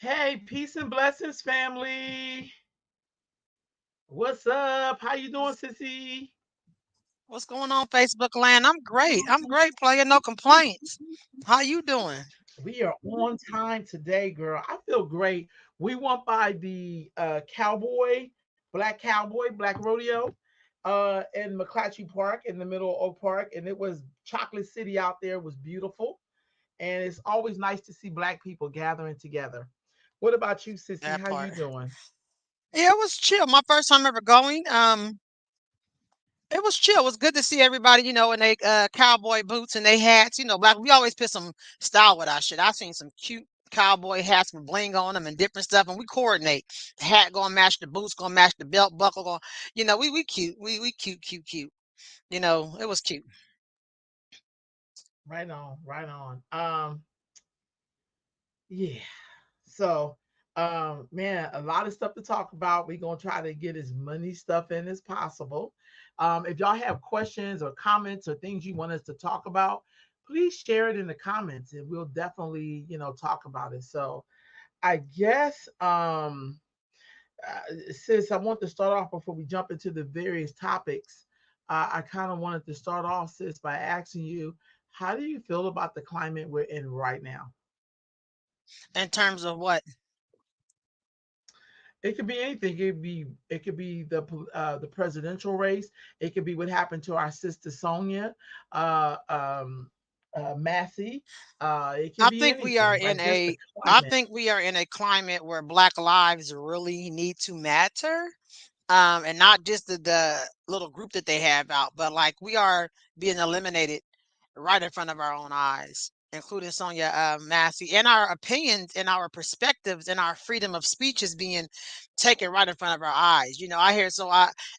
Hey, peace and blessings, family. What's up? How you doing, sissy? What's going on, Facebook land? I'm great. I'm great, player. No complaints. How you doing? We are on time today, girl. I feel great. We went by the Black Rodeo, in McClatchy Park in the middle of Oak Park, and it was Chocolate City out there. It was beautiful, and it's always nice to see Black people gathering together. What about you, sissy? That How you part. doing? Yeah, it was chill. My first time ever going. It was chill. It was good to see everybody, in they cowboy boots and they hats. Black. We always put some style with our shit. I seen some cute cowboy hats with bling on them and different stuff, and we coordinate. The hat gonna match the boots, gonna match the belt buckle. We cute. We cute, cute, cute. It was cute. Right on, right on. Yeah. So, man, a lot of stuff to talk about. We're gonna try to get as many stuff in as possible. If y'all have questions or comments or things you want us to talk about, please share it in the comments, and we'll definitely, talk about it. So, I guess, sis, I want to start off before we jump into the various topics. I kind of wanted to start off, sis, by asking you, how do you feel about the climate we're in right now? In terms of what? It could be anything. It could be the presidential race. It could be what happened to our sister Sonia, uh, um, Massey. It could I be think we are anything. in Like just the a I climate. think we are in a climate where black lives really need to matter. And not just the little group that they have out, but like we are being eliminated right in front of our own eyes, including Sonia Massey, and our opinions and our perspectives and our freedom of speech is being taken right in front of our eyes. I hear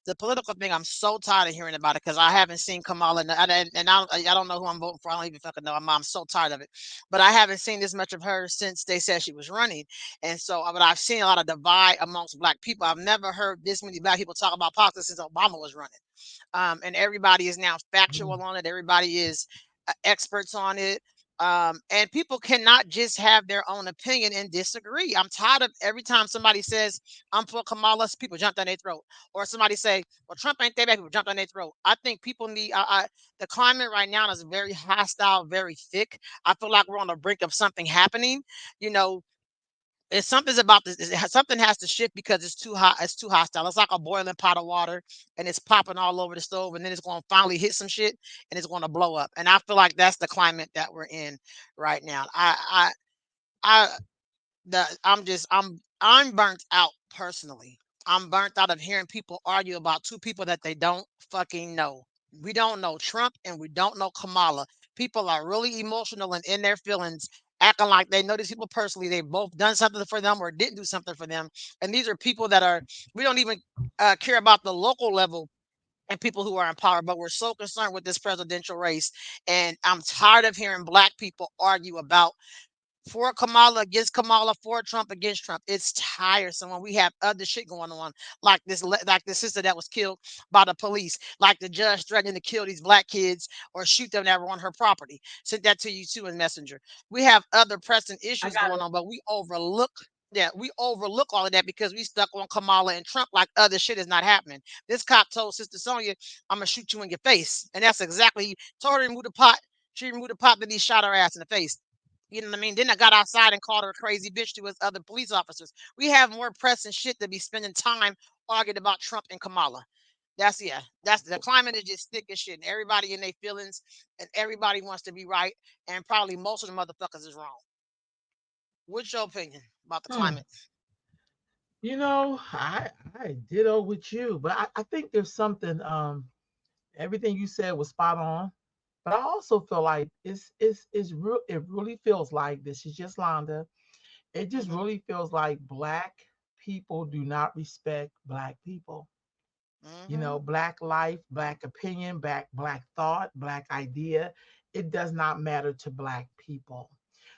the political thing. I'm so tired of hearing about it because I haven't seen Kamala, and I don't know who I'm voting for. I don't even fucking know. I'm so tired of it, but I haven't seen this much of her since they said she was running, and so but I've seen a lot of divide amongst black people. I've never heard this many black people talk about politics since Obama was running, and everybody is now Mm. factual on it. Everybody is experts on it. And people cannot just have their own opinion and disagree. I'm tired of every time somebody says I'm for Kamala, people jump down their throat, or somebody say, "Well, Trump ain't that bad." People jump down their throat. I think people need. The climate right now is very hostile, very thick. I feel like we're on the brink of something happening. You know, it's something's about this. Something has to shift because it's too hot. It's too hostile. It's like a boiling pot of water, and it's popping all over the stove, and then it's going to finally hit some shit, and it's going to blow up. And I feel like that's the climate that we're in right now. I, I'm burnt out personally. I'm burnt out of hearing people argue about two people that they don't fucking know. We don't know Trump and we don't know Kamala. People are really emotional and in their feelings, acting like they know these people personally. They've both done something for them or didn't do something for them. And these are people that are, we don't even care about the local level and people who are in power, but we're so concerned with this presidential race. And I'm tired of hearing black people argue about for Kamala against Kamala, for Trump against Trump. It's tiresome when we have other shit going on, like like the sister that was killed by the police, like the judge threatening to kill these black kids or shoot them that were on her property. Sent that to you too in Messenger. We have other pressing I issues got going it. on, but we overlook. Yeah, we overlook all of that because we stuck on Kamala and Trump like other shit is not happening. This cop told Sister Sonia, "I'm gonna shoot you in your face," and that's exactly he told her to remove the pot. She removed the pot, then he shot her ass in the face. You know what I mean? Then I got outside and called her a crazy bitch to his other police officers. We have more pressing shit to be spending time arguing about Trump and Kamala. That's the climate is just thick as shit. And everybody in their feelings and everybody wants to be right. And probably most of the motherfuckers is wrong. What's your opinion about the Hmm. climate? I ditto with you, but I think there's something. Everything you said was spot on, but I also feel like it's real. It really feels like this is just Londa. It just Mm-hmm. really feels like black people do not respect black people. Mm-hmm. Black life, black opinion, black thought, black idea. It does not matter to black people.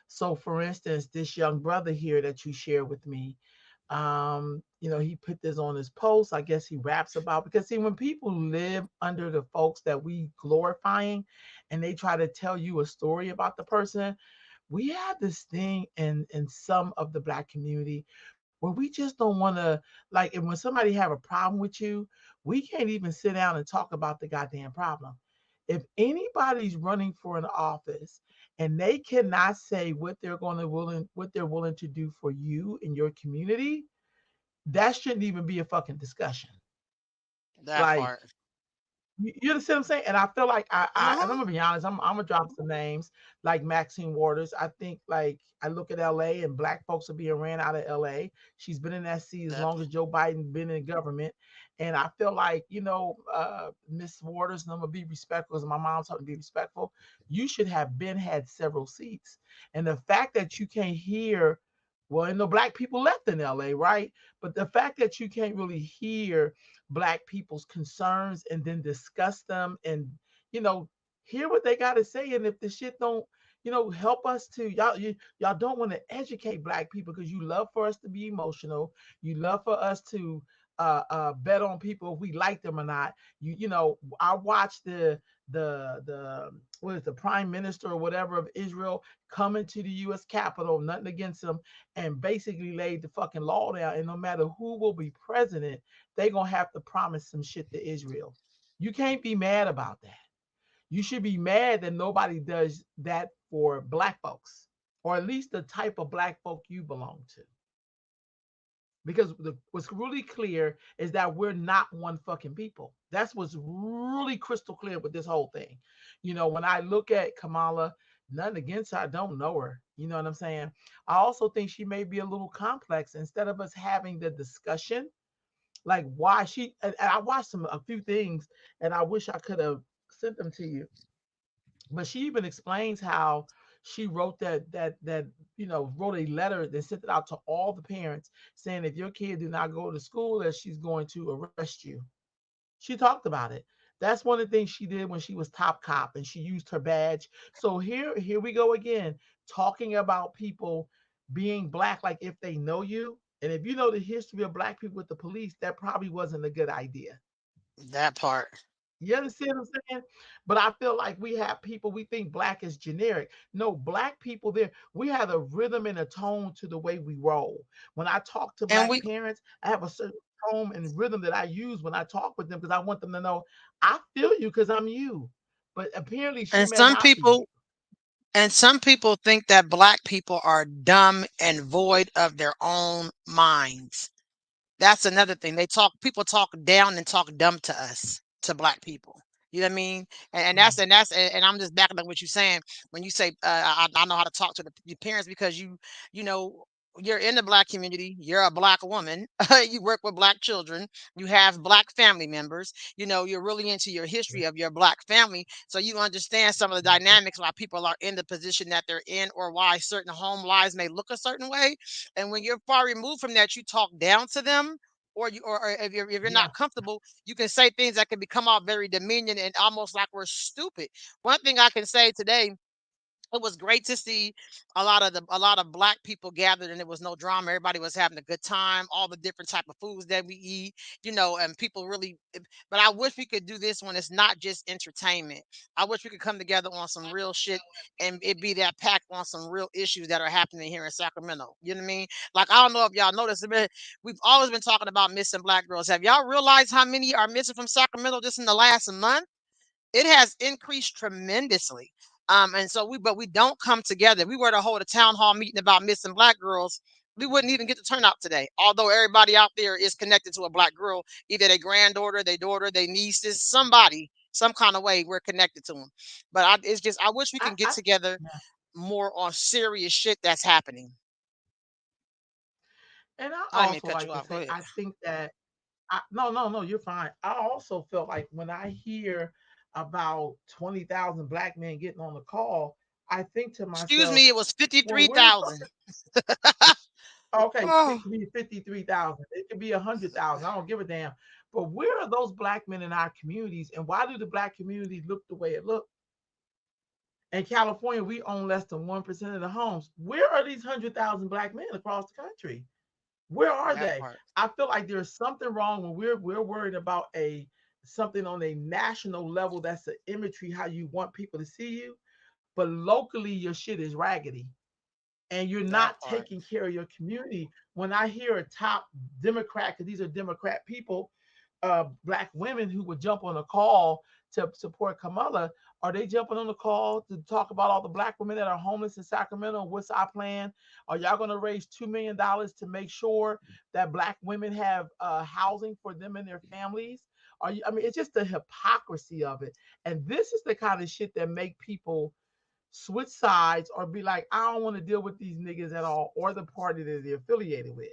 So, for instance, this young brother here that you shared with me, he put this on his post. I guess he raps about because see, when people live under the folks that we glorifying, and they try to tell you a story about the person, We have this thing in some of the black community where we just don't want to, like, and when somebody have a problem with you, we can't even sit down and talk about the goddamn problem. If anybody's running for an office and they cannot say what they're willing to do for you in your community, that shouldn't even be a fucking discussion. That Like, part. you understand what I'm saying? And I feel like and I'm Uh-huh. gonna be honest, I'm gonna drop some names like Maxine Waters. I think, like, I look at LA and black folks are being ran out of LA. She's been in that seat as That long as Joe Biden been in government. And I feel like, Miss Waters, and I'm gonna be respectful, as my mom taught me to be respectful. You should have been had several seats. And the fact that you can't hear, well, and the black people left in LA, right? But the fact that you can't really hear black people's concerns and then discuss them and, you know hear what they got to say, and if the shit don't, help us to, y'all don't want to educate black people because you love for us to be emotional, you love for us to bet on people if we like them or not. I watched the what is the prime minister or whatever of Israel come into the U.S. Capitol, nothing against them, and basically laid the fucking law down, and no matter who will be president, they gonna have to promise some shit to Israel. You can't be mad about that. You should be mad that nobody does that for black folks, or at least the type of black folk you belong to. Because what's really clear is that we're not one fucking people. That's what's really crystal clear with this whole thing. When I look at Kamala, nothing against her, I don't know her. You know what I'm saying? I also think she may be a little complex. Instead of us having the discussion, like why and I watched a few things, and I wish I could have sent them to you. But she even explains how she wrote wrote a letter and sent it out to all the parents saying, if your kid do not go to school, that she's going to arrest you. She talked about it. That's one of the things she did when she was top cop, and she used her badge. So here we go again, talking about people being black, like if they know you. And if you know the history of black people with the police, that probably wasn't a good idea. that part. You understand what I'm saying? But I feel like we have people, we think black is generic. No, black people there, we have a rhythm and a tone to the way we roll. When I talk to And black we parents, I have a certain tone and rhythm that I use when I talk with them, because I want them to know I feel you because I'm you. But apparently she and may not be you. some people think that black people are dumb and void of their own minds. That's another thing. People talk down and talk dumb to us, to black people. You know what I mean? And I'm just backing up what you're saying when you say I know how to talk to the parents because you know you're in the black community. You're a black woman. You work with black children. You have black family members. You're really into your history of your black family, so you understand some of the dynamics why people are in the position that they're in, or why certain home lives may look a certain way. And when you're far removed from that, you talk down to them, or if you're Yeah. not comfortable, you can say things that can become out very demeaning and almost like we're stupid. One thing I can say today, it was great to see a lot of black people gathered, and there was no drama. Everybody was having a good time, all the different type of foods that we eat, and people really. But I wish we could do this when it's not just entertainment. I wish we could come together on some real shit, and it be that packed on some real issues that are happening here in Sacramento. You know what I mean? Like, I don't know if y'all noticed, but we've always been talking about missing black girls. Have y'all realized how many are missing from Sacramento just in the last month? It has increased tremendously. And so but we don't come together. If we were to hold a town hall meeting about missing black girls, we wouldn't even get the turnout today. Although everybody out there is connected to a black girl, either their granddaughter, their daughter, their nieces, somebody, some kind of way we're connected to them. But it's just, I wish we can get I together yeah. more on serious shit that's happening. And I I didn't mean to also cut like you to off. Go say, ahead. I think that no, no, no, you're fine. I also felt like when I hear about 20,000 black men getting on the call, I think to Excuse myself, me, it was well, where's 53,000. okay, Oh, it could be 53,000, it could be 100,000. I don't give a damn. But where are those black men in our communities, and why do the black communities look the way it look? In California, we own less than 1% of the homes. Where are these 100,000 black men across the country? Where are that they? part. I feel like there's something wrong when we're worried about a something on a national level, that's the imagery how you want people to see you. but locally your shit is raggedy and you're That not part. taking care of your community. When I hear a top Democrat, because these are Democrat people, black women who would jump on a call to support Kamala, are they jumping on the call to talk about all the black women that are homeless in Sacramento? What's our plan? Are y'all going to raise $2 million to make sure that black women have housing for them and their families? Are you? I mean, it's just the hypocrisy of it, and this is the kind of shit that make people switch sides or be like, I don't want to deal with these niggas at all or the party that they're affiliated with.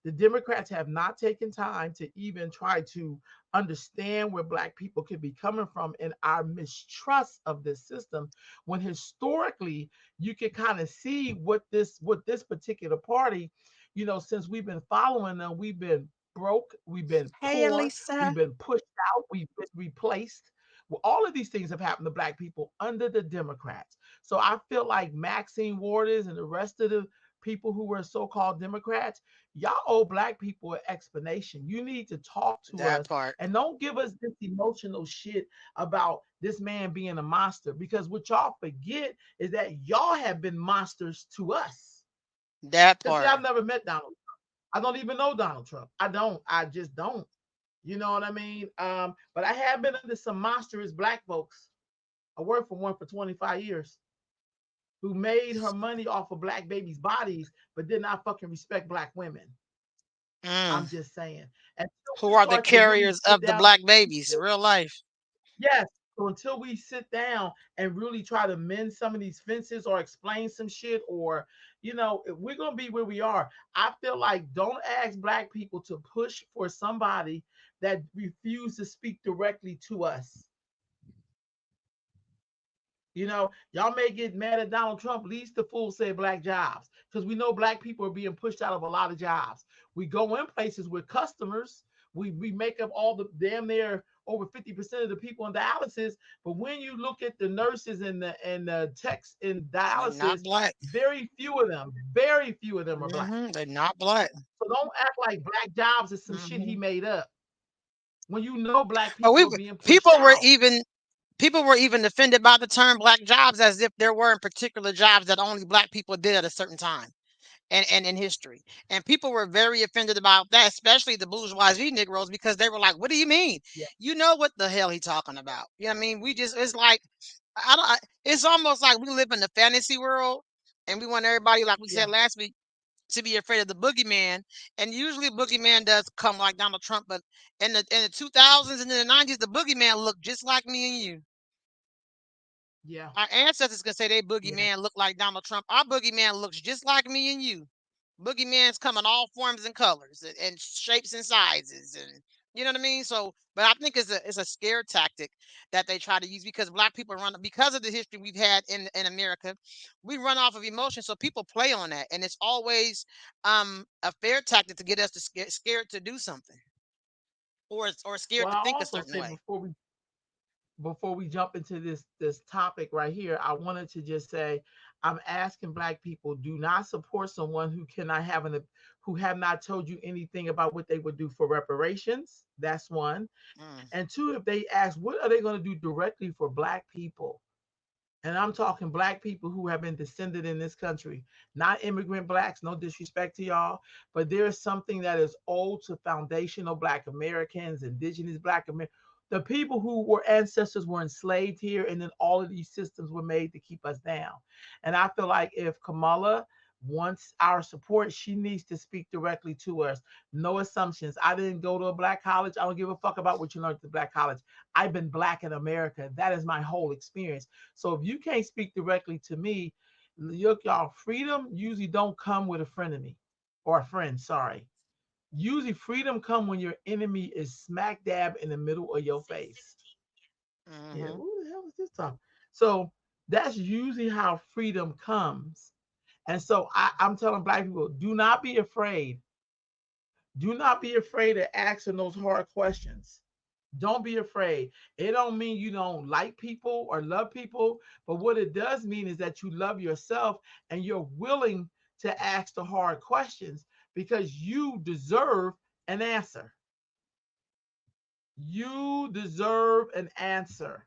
The Democrats have not taken time to even try to understand where black people could be coming from and our mistrust of this system when historically you can kind of see what this particular party, since we've been following them, we've been broke, we've been Hey, poor, we've Elisa. been pushed out, we've been replaced. Well, all of these things have happened to black people under the Democrats. So I feel like Maxine Waters and the rest of the people who were so-called Democrats, y'all owe black people an explanation. You need to talk to That us part. and don't give us this emotional shit about this man being a monster. Because what y'all forget is that y'all have been monsters to us. That Because see, part. I've never met Donald. I don't even know Donald Trump. I don't. I just don't. You know what I mean? But I have been under some monstrous black folks. I worked for one for 25 years who made her money off of black babies' bodies, but did not fucking respect black women. Mm. I'm just saying. Until Who we are the start to really carriers sit of the down, black babies? Real life. yes. So until we sit down and really try to mend some of these fences or explain some shit, or if we're gonna be where we are, I feel like don't ask black people to push for somebody that refuse to speak directly to us. Y'all may get mad at Donald Trump. Least the fool say black jobs because we know black people are being pushed out of a lot of jobs. We go in places with customers. We make up all the damn near over 50% of the people in dialysis. But when you look at the nurses and the techs in They're not dialysis, black. very few of them are black. They're not black. So don't act like black jobs is some shit he hmm made up when you know black But people are being pushed people were out. even people were even offended by the term black jobs as if there weren't particular jobs that only black people did at a certain time and in history. And people were very offended about that, especially the bourgeoisie Negroes, because they were like, "What do you mean? Yeah, You know what the hell he talking about?" You know what I mean? We just it's like I don't. It's almost like we live in the fantasy world, and we want everybody, like we yeah, said last week, to be afraid of the boogeyman. And usually, boogeyman does come like Donald Trump, but in the 2000s and in the 90s, the boogeyman looked just like me and you. yeah, Our ancestors can say they yeah. boogeyman look like Donald Trump. Our boogeyman looks just like me and you. Boogeymans come in all forms and colors and shapes and sizes, and you know what I mean. So, but I think it's a scare tactic that they try to use because black people run because of the history we've had in America. We run off of emotion, so people play on that, and it's always a fair tactic to get us to scared to do something or scared Well, to I think a also certain say way. before we jump into this topic right here, I wanted to just say I'm asking black people, do not support someone who cannot have who have not told you anything about what they would do for reparations. That's one. Mm, And two, if they ask what are they going to do directly for black people, and I'm talking black people who have been descended in this country, not immigrant blacks, no disrespect to y'all, but there is something that is owed to foundational black Americans, indigenous black Americans, the people who were ancestors were enslaved here, and then all of these systems were made to keep us down. And I feel like if Kamala wants our support, she needs to speak directly to us. No assumptions. I didn't go to a black college. I don't give a fuck about what you learned at the black college. I've been black in America. That is my whole experience. So if you can't speak directly to me, y'all freedom usually don't come with a frenemy or a friend. Sorry. Usually freedom come when your enemy is smack dab in the middle of your face. Yeah, hmm who the hell is this talking? So that's usually how freedom comes. And so I'm telling black people, do not be afraid. Do not be afraid of asking those hard questions. Don't be afraid. It don't mean you don't like people or love people, but what it does mean is that you love yourself and you're willing to ask the hard questions because you deserve an answer. You deserve an answer.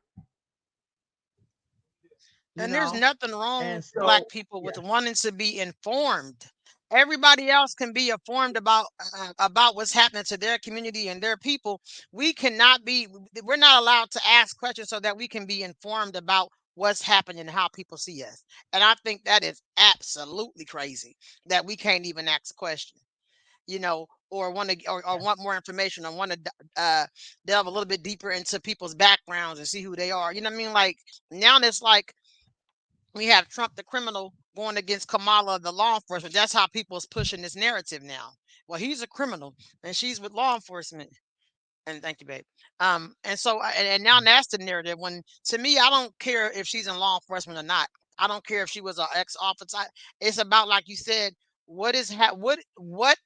you And there's know. nothing wrong, And black so, people, with yeah, wanting to be informed. Everybody else can be informed about what's happening to their community and their people. We cannot be. We're not allowed to ask questions so that we can be informed about what's happening and how people see us. And I think that is absolutely crazy that we can't even ask a question, or want to, or want more information, or want to delve a little bit deeper into people's backgrounds and see who they are. You know what I mean? Like, now it's like we have Trump the criminal going against Kamala the law enforcement. That's how people is pushing this narrative now. Well, he's a criminal and she's with law enforcement. And thank you, babe. And so, and now that's the narrative. When, to me, I don't care if she's in law enforcement or not. I don't care if she was an ex officer. It's about, like you said, what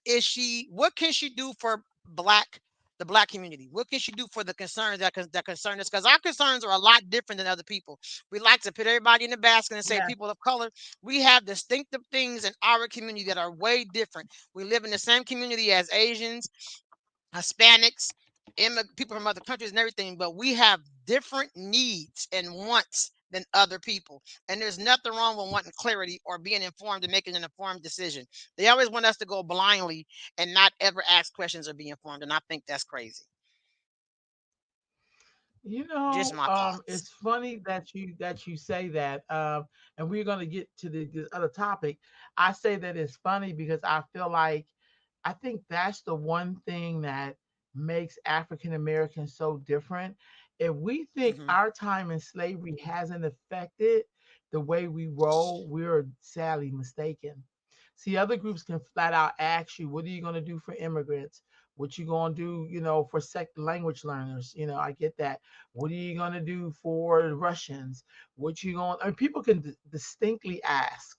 is she? What can she do for black the black community? What can she do for the concerns that concern us? Because our concerns are a lot different than other people. We like to put everybody in the basket and say yeah, people of color. We have distinctive things in our community that are way different. We live in the same community as Asians, Hispanics, people from other countries and everything, but we have different needs and wants than other people. And there's nothing wrong with wanting clarity or being informed and making an informed decision. They always want us to go blindly and not ever ask questions or be informed. And I think that's crazy. Just my thoughts. it's funny that you say that. And we're gonna get to this other topic. I say that it's funny because I feel like I think that's the one thing that makes African Americans so different. If we think Hmm. our time in slavery hasn't affected the way we roll, we're sadly mistaken. See, other groups can flat out ask you, what are you going to do for immigrants? What you going to do, for second language learners? I get that. What are you going to do for the Russians? What you going, I mean, people can distinctly ask.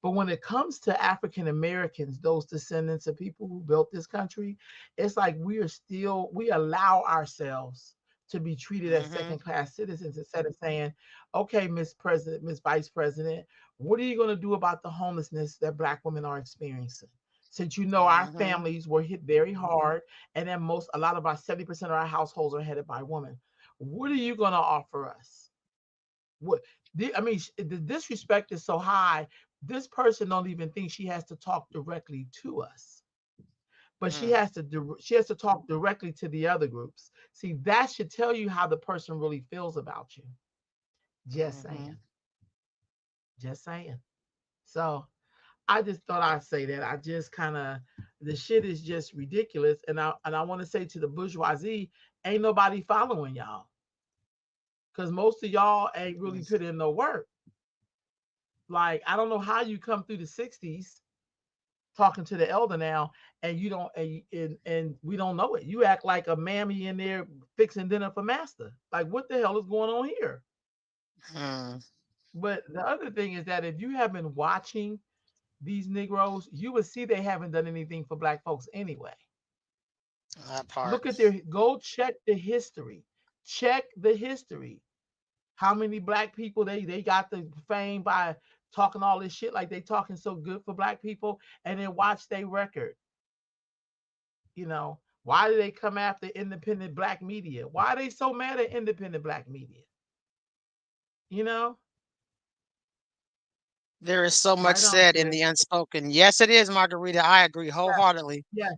But when it comes to African Americans, those descendants of people who built this country, it's like we allow ourselves to be treated as Hmm. second class citizens instead of saying, okay, Miss President, Miss Vice President, what are you going to do about the homelessness that Black women are experiencing? Since our Hmm. families were hit very hard, and then a lot of our 70% of our households are headed by women. What are you going to offer us? What I mean, the disrespect is so high. This person don't even think she has to talk directly to us, but she has to talk directly to the other groups. See, that should tell you how the person really feels about you. Just saying, Hmm. just saying. So I just thought I'd say that. I just kind of the shit is just ridiculous, and I want to say to the bourgeoisie, ain't nobody following y'all because most of y'all ain't really put in no work. Like I don't know how you come through the '60s talking to the elder now, and you don't, and we don't know it. You act like a mammy in there fixing dinner for master. Like what the hell is going on here? Hmm. But the other thing is that if you have been watching these Negroes, you would see they haven't done anything for Black folks anyway. That part. Look at go check the history. Check the history. How many Black people they got the fame by talking all this shit like they talking so good for Black people, and then watch their record. Why do they come after independent Black media? Why are they so mad at independent Black media? You know, There is so much right on, said in sis. the unspoken. Yes, it is, Margarita. I agree Yeah, wholeheartedly. yeah,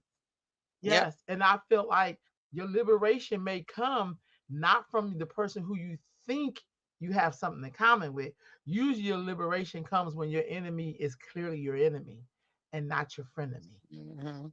Yep. yes. And I feel like your liberation may come not from the person who you think you have something in common with. Usually, your liberation comes when your enemy is clearly your enemy and not your frenemy. Hmm.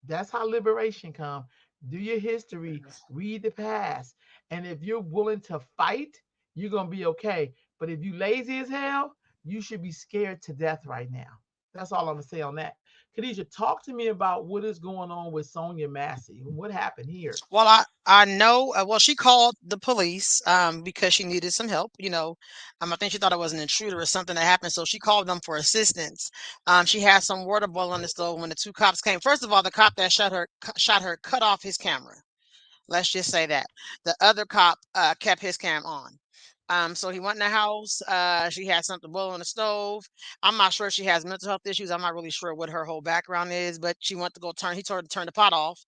That's how liberation comes. Do your history, read the past, and if you're willing to fight, you're gonna be okay. But if you lazy as hell, you should be scared to death right now. That's all I'm gonna say on that. Khadijah, talk to me about what is going on with Sonia Massey. What happened here? Well, I know. Well, she called the police because she needed some help. I think she thought it was an intruder or something that happened, so she called them for assistance. She had some water boiling on the stove when the two cops came. First of all, the cop that shot her cut off his camera. Let's just say that the other cop kept his cam on. So he went in the house. She had something boiling on the stove. I'm not sure if she has mental health issues. I'm not really sure what her whole background is, but she went to go turn. He told her to turn the pot off.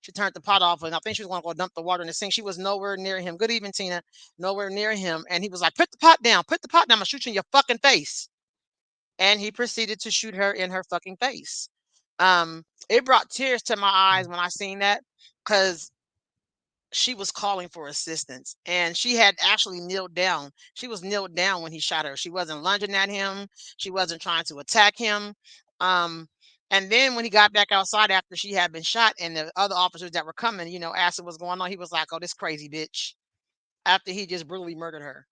She turned the pot off, and I think she was going to go dump the water in the sink. She was nowhere near him. Good evening, Tina. Nowhere near him, and he was like, "Put the pot down. Put the pot down. I'm gonna shoot you in your fucking face." And he proceeded to shoot her in her fucking face. It brought tears to my eyes when I seen that, because she was calling for assistance, and she had actually kneeled down. She was kneeled down when he shot her. She wasn't lunging at him. She wasn't trying to attack him. Um, and then when he got back outside after she had been shot, and the other officers that were coming, asked him what's going on, he was like, "Oh, this crazy bitch." After he just brutally murdered her.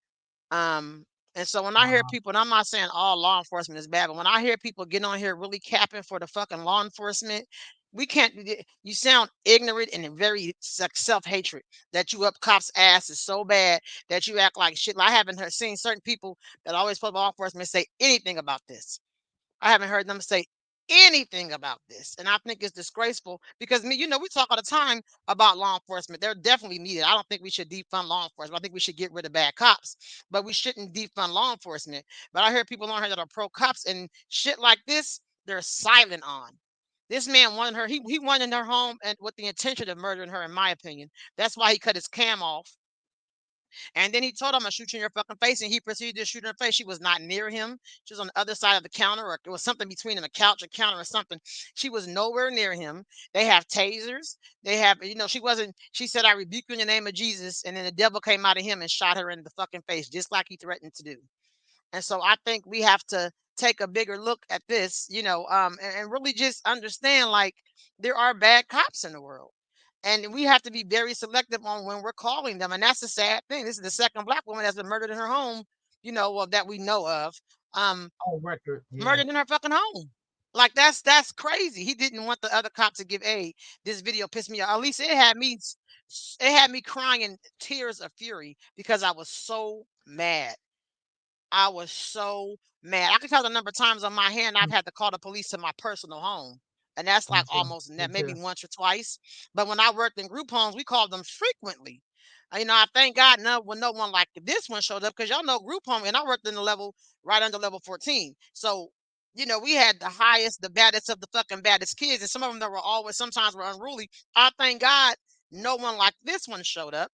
Um, and so when I hear Wow. people, and I'm not saying all law enforcement is bad, but when I hear people getting on here really capping for the fucking law enforcement, we can't. You sound ignorant and very self hatred. That you up cops' ass is so bad that you act like shit. Like, I haven't seen certain people that always put law enforcement say anything about this. I haven't heard them say anything about this. And I think it's disgraceful because we talk all the time about law enforcement. They're definitely needed. I don't think we should defund law enforcement. I think we should get rid of bad cops, but we shouldn't defund law enforcement. But I hear people on here that are pro cops and shit like this, they're silent on. This man wanted her, he wanted her home and with the intention of murdering her, in my opinion. That's why he cut his cam off, and then he told him, "I'm gonna shoot you in your fucking face." And he proceeded to shoot her in the face. She was not near him. She was on the other side of the counter, or it was something between them, a couch, a counter, or something. She was nowhere near him. They have tasers. They have, she wasn't, she said, "I rebuke you in the name of Jesus." And then the devil came out of him and shot her in the fucking face, just like he threatened to do. And so I think we have to take a bigger look at this, and really just understand, like, there are bad cops in the world. And we have to be very selective on when we're calling them. And that's the sad thing. This is the second black woman that's been murdered in her home, well, that we know of. Um, On record. Yeah. Murdered in her fucking home. Like, that's crazy. He didn't want the other cop to give aid. This video pissed me off. At least it had me crying in tears of fury because I was so mad. I was so mad. I can tell the number of times on my hand I've had to call the police to my personal home. And that's Me like too. almost Me maybe too. once or twice. But when I worked in group homes, we called them frequently. I thank God when no one like this one showed up, because y'all know group home, and I worked in the level right under level 14. So, we had the highest, the baddest of the fucking baddest kids, and some of them that were always sometimes were unruly. I thank God no one like this one showed up.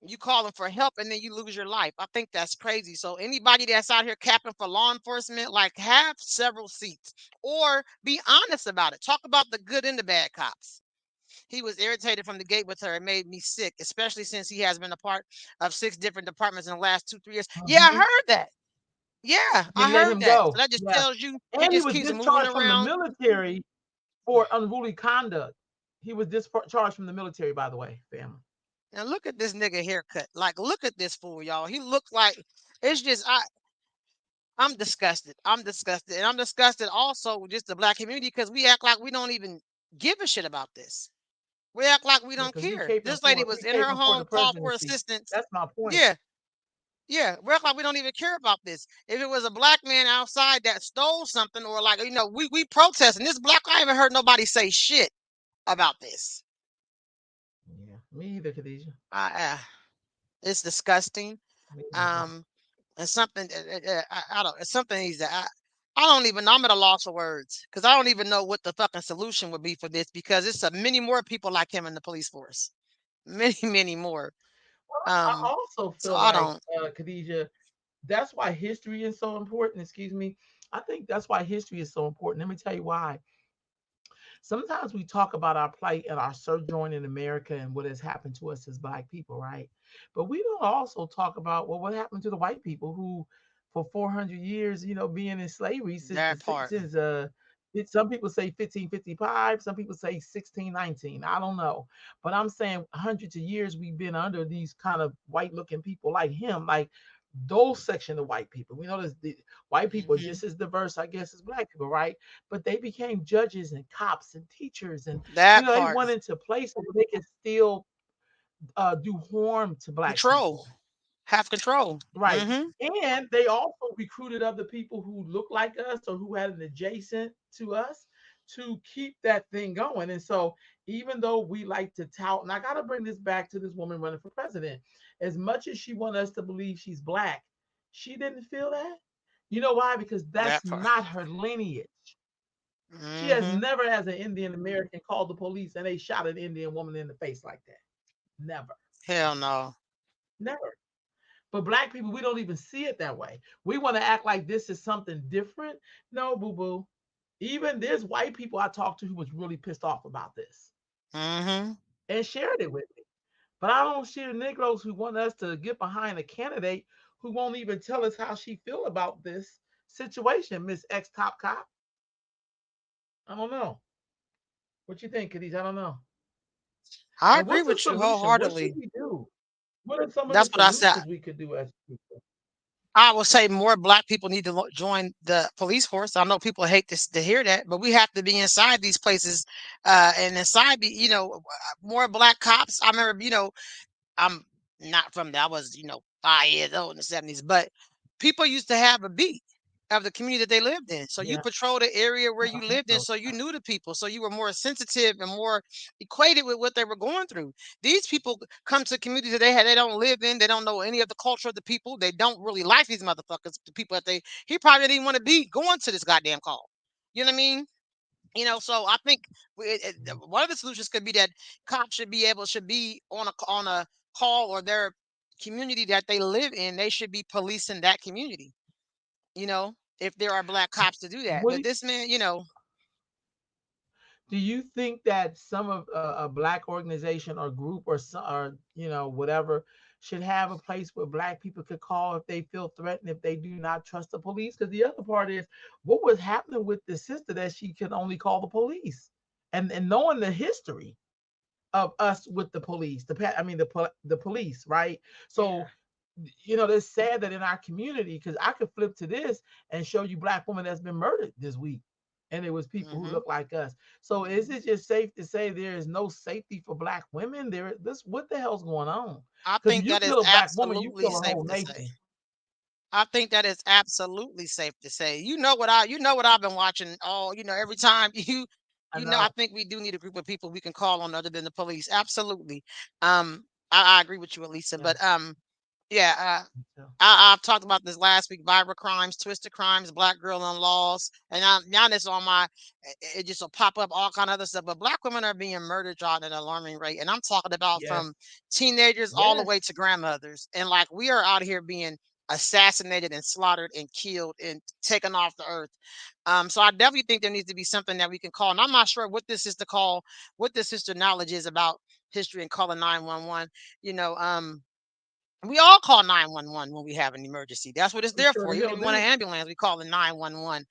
You call them for help and then you lose your life. I think that's crazy. So anybody that's out here capping for law enforcement, like, have several seats or be honest about it. Talk about the good and the bad cops. He was irritated from the gate with her. It made me sick, especially since he has been a part of 6 different departments in the last 2, 3 years. Yeah, I Mhm. heard that. Yeah, They I let heard him that. So go. that just Yeah. tells you he And he just was keeps moving discharged from the around. military for unruly conduct. He was discharged from the military, by the way, family. And look at this nigga haircut. Like, look at this fool, y'all. He looks like, it's just I'm disgusted. I'm disgusted. And I'm disgusted also with just the black community, because we act like we don't even give a shit about this. We act like we Yeah, don't because we care. caping This lady for was we in her caping for home, the called for presidency. assistance. That's my point. Yeah, yeah. We act like we don't even care about this. If it was a black man outside that stole something, or like, we protest, and this black, I haven't heard nobody say shit about this. Yeah, me either, Khadijah. It's disgusting. Me either. Um, and something, I don't. It's something needs to. I don't even know. I'm at a loss of words because I don't even know what the fucking solution would be for this, because it's many more people like him in the police force, many, many more. I Um, also so feel I like, don't. Khadijah, that's why history is so important. Excuse me. I think that's why history is so important. Let me tell you why. Sometimes we talk about our plight and our sojourn in America and what has happened to us as Black people, right? But we don't also talk about, well, what happened to the white people who, for 400 years, being in slavery since That part. some people say 1555, some people say 1619. I don't know, but I'm saying hundreds of years we've been under these kind of white looking people like him, like those section of white people. We know the white people are Hmm. just as diverse, I guess, as Black people, right? But they became judges and cops and teachers, and That they part. went into places where they could still do harm to Black Control. people, Have control. right? Hmm. And they also recruited other people who look like us or who had an adjacent to us to keep that thing going. And so Even though we like to tout, and I got to bring this back to this woman running for president, as much as she want us to believe she's black, she didn't feel that. You know why? Because that's That part. not her lineage. She has Mm-hmm. never, as an Indian American, called the police and they shot an Indian woman in the face like that. Never, Hell no. never. But black people, we don't even see it that way. We want to act like this is something different. No, boo boo. Even there's white people I talked to who was really pissed off about this Mm-hmm. and shared it with me. But I don't share Negroes who want us to get behind a candidate who won't even tell us how she feel about this situation, Miss X Top Cop. I don't know. What you think, Khadijah? I don't know. I And agree what's the with you solution? What should wholeheartedly. we do? What are some of the That's what I said. solutions we could do as people? I would say more black people need to join the police force. I know people hate this to hear that, but we have to be inside these places, and inside be, more black cops. I remember, I'm not from there. I was, 5 years old in the 70s, but people used to have a beat of the community that they lived in. So you Yeah. patrol the area where you lived in, No. so you knew the people, so you were more sensitive and more equated with what they were going through. These people come to communities that they don't live in, they don't know any of the culture of the people, they don't really like these motherfuckers, the people that he probably didn't want to be going to this goddamn call. You know what I mean? So I think one of the solutions could be that cops should be on a call, or their community that they live in, they should be policing that community. If there are black cops to do that. What But this man, do you think that some of a black organization or group or or whatever should have a place where black people could call if they feel threatened, if they do not trust the police? Because the other part is what was happening with the sister that she could only call the police, and knowing the history of us with the police, the police, right? So, yeah, it's sad that in our community, because I could flip to this and show you black women that's been murdered this week, and it was people who hmm look like us. So, is it just safe to say there is no safety for black women? What the hell's going on? I Because think when you that is kill a black woman, you absolutely kill a safe whole to say. nation. I think that is absolutely safe to say. You know what I've been watching all, every time I I know. think we do need a group of people we can call on other than the police. Absolutely. I agree with you, Elisa. Yeah. But yeah, Me too. I've talked about this last week. Viral crimes, twisted crimes, black girl on laws, and now this on my, it just will pop up all kind of other stuff. But black women are being murdered at an alarming rate, and I'm talking about Yes. from teenagers all the way Yes. to grandmothers. And like we are out here being assassinated and slaughtered and killed and taken off the earth. So I definitely think there needs to be something that we can call. And I'm not sure what this is to call, what this sister knowledge is about history and calling 911. You know, we all call 911 when we have an emergency. That's what it's We there sure for. the Even hell if we want an do. ambulance, we call it 911.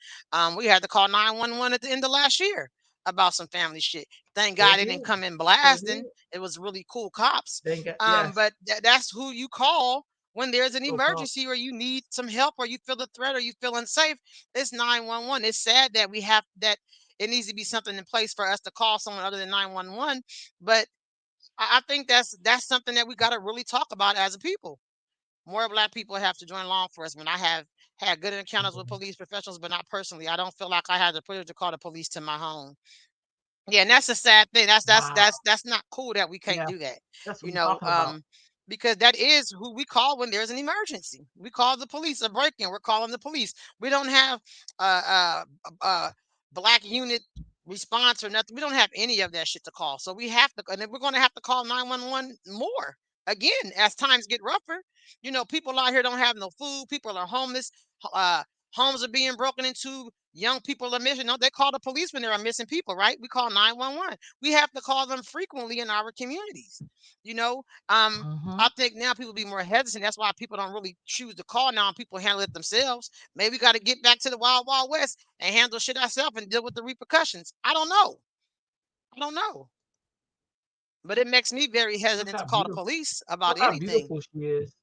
We had to call 911 at the end of last year about some family shit. Thank Sure God they didn't did. come in Sure blasting. did. It was really cool cops. Thank God. Yes. But that's who you call when there's an So called. emergency, or you need some help, or you feel a threat, or you feel unsafe. It's 911. It's sad that we have that. It needs to be something in place for us to call someone other than 911. But I think that's something that we got to really talk about as a people. More black people have to join law enforcement. I have had good encounters with police professionals, but not personally. I don't feel like I had the privilege to call the police to my home. Yeah, and that's a sad thing. That's that's Wow. that's that's not cool that we can't Yeah. do that. That's what You I'm know, talking about. because that is who we call when there's an emergency. We call the police. A break-in, we're calling the police. We don't have a black unit response or nothing. We don't have any of that shit to call. So we have to, and then we're going to have to call 911 more again as times get rougher. People out here don't have no food. People are homeless. Uh, Homes are being broken into. Young people are missing. No, they call the police when there are missing people, right? We call 911. We have to call them frequently in our communities. You know, um, Hmm. I think now people be more hesitant. That's why people don't really choose to call now, and people handle it themselves. Maybe we got to get back to the wild, wild west and handle shit ourselves and deal with the repercussions. I don't know. I don't know. But it makes me very Look hesitant how to call the beautiful. police about Look how anything. beautiful she is.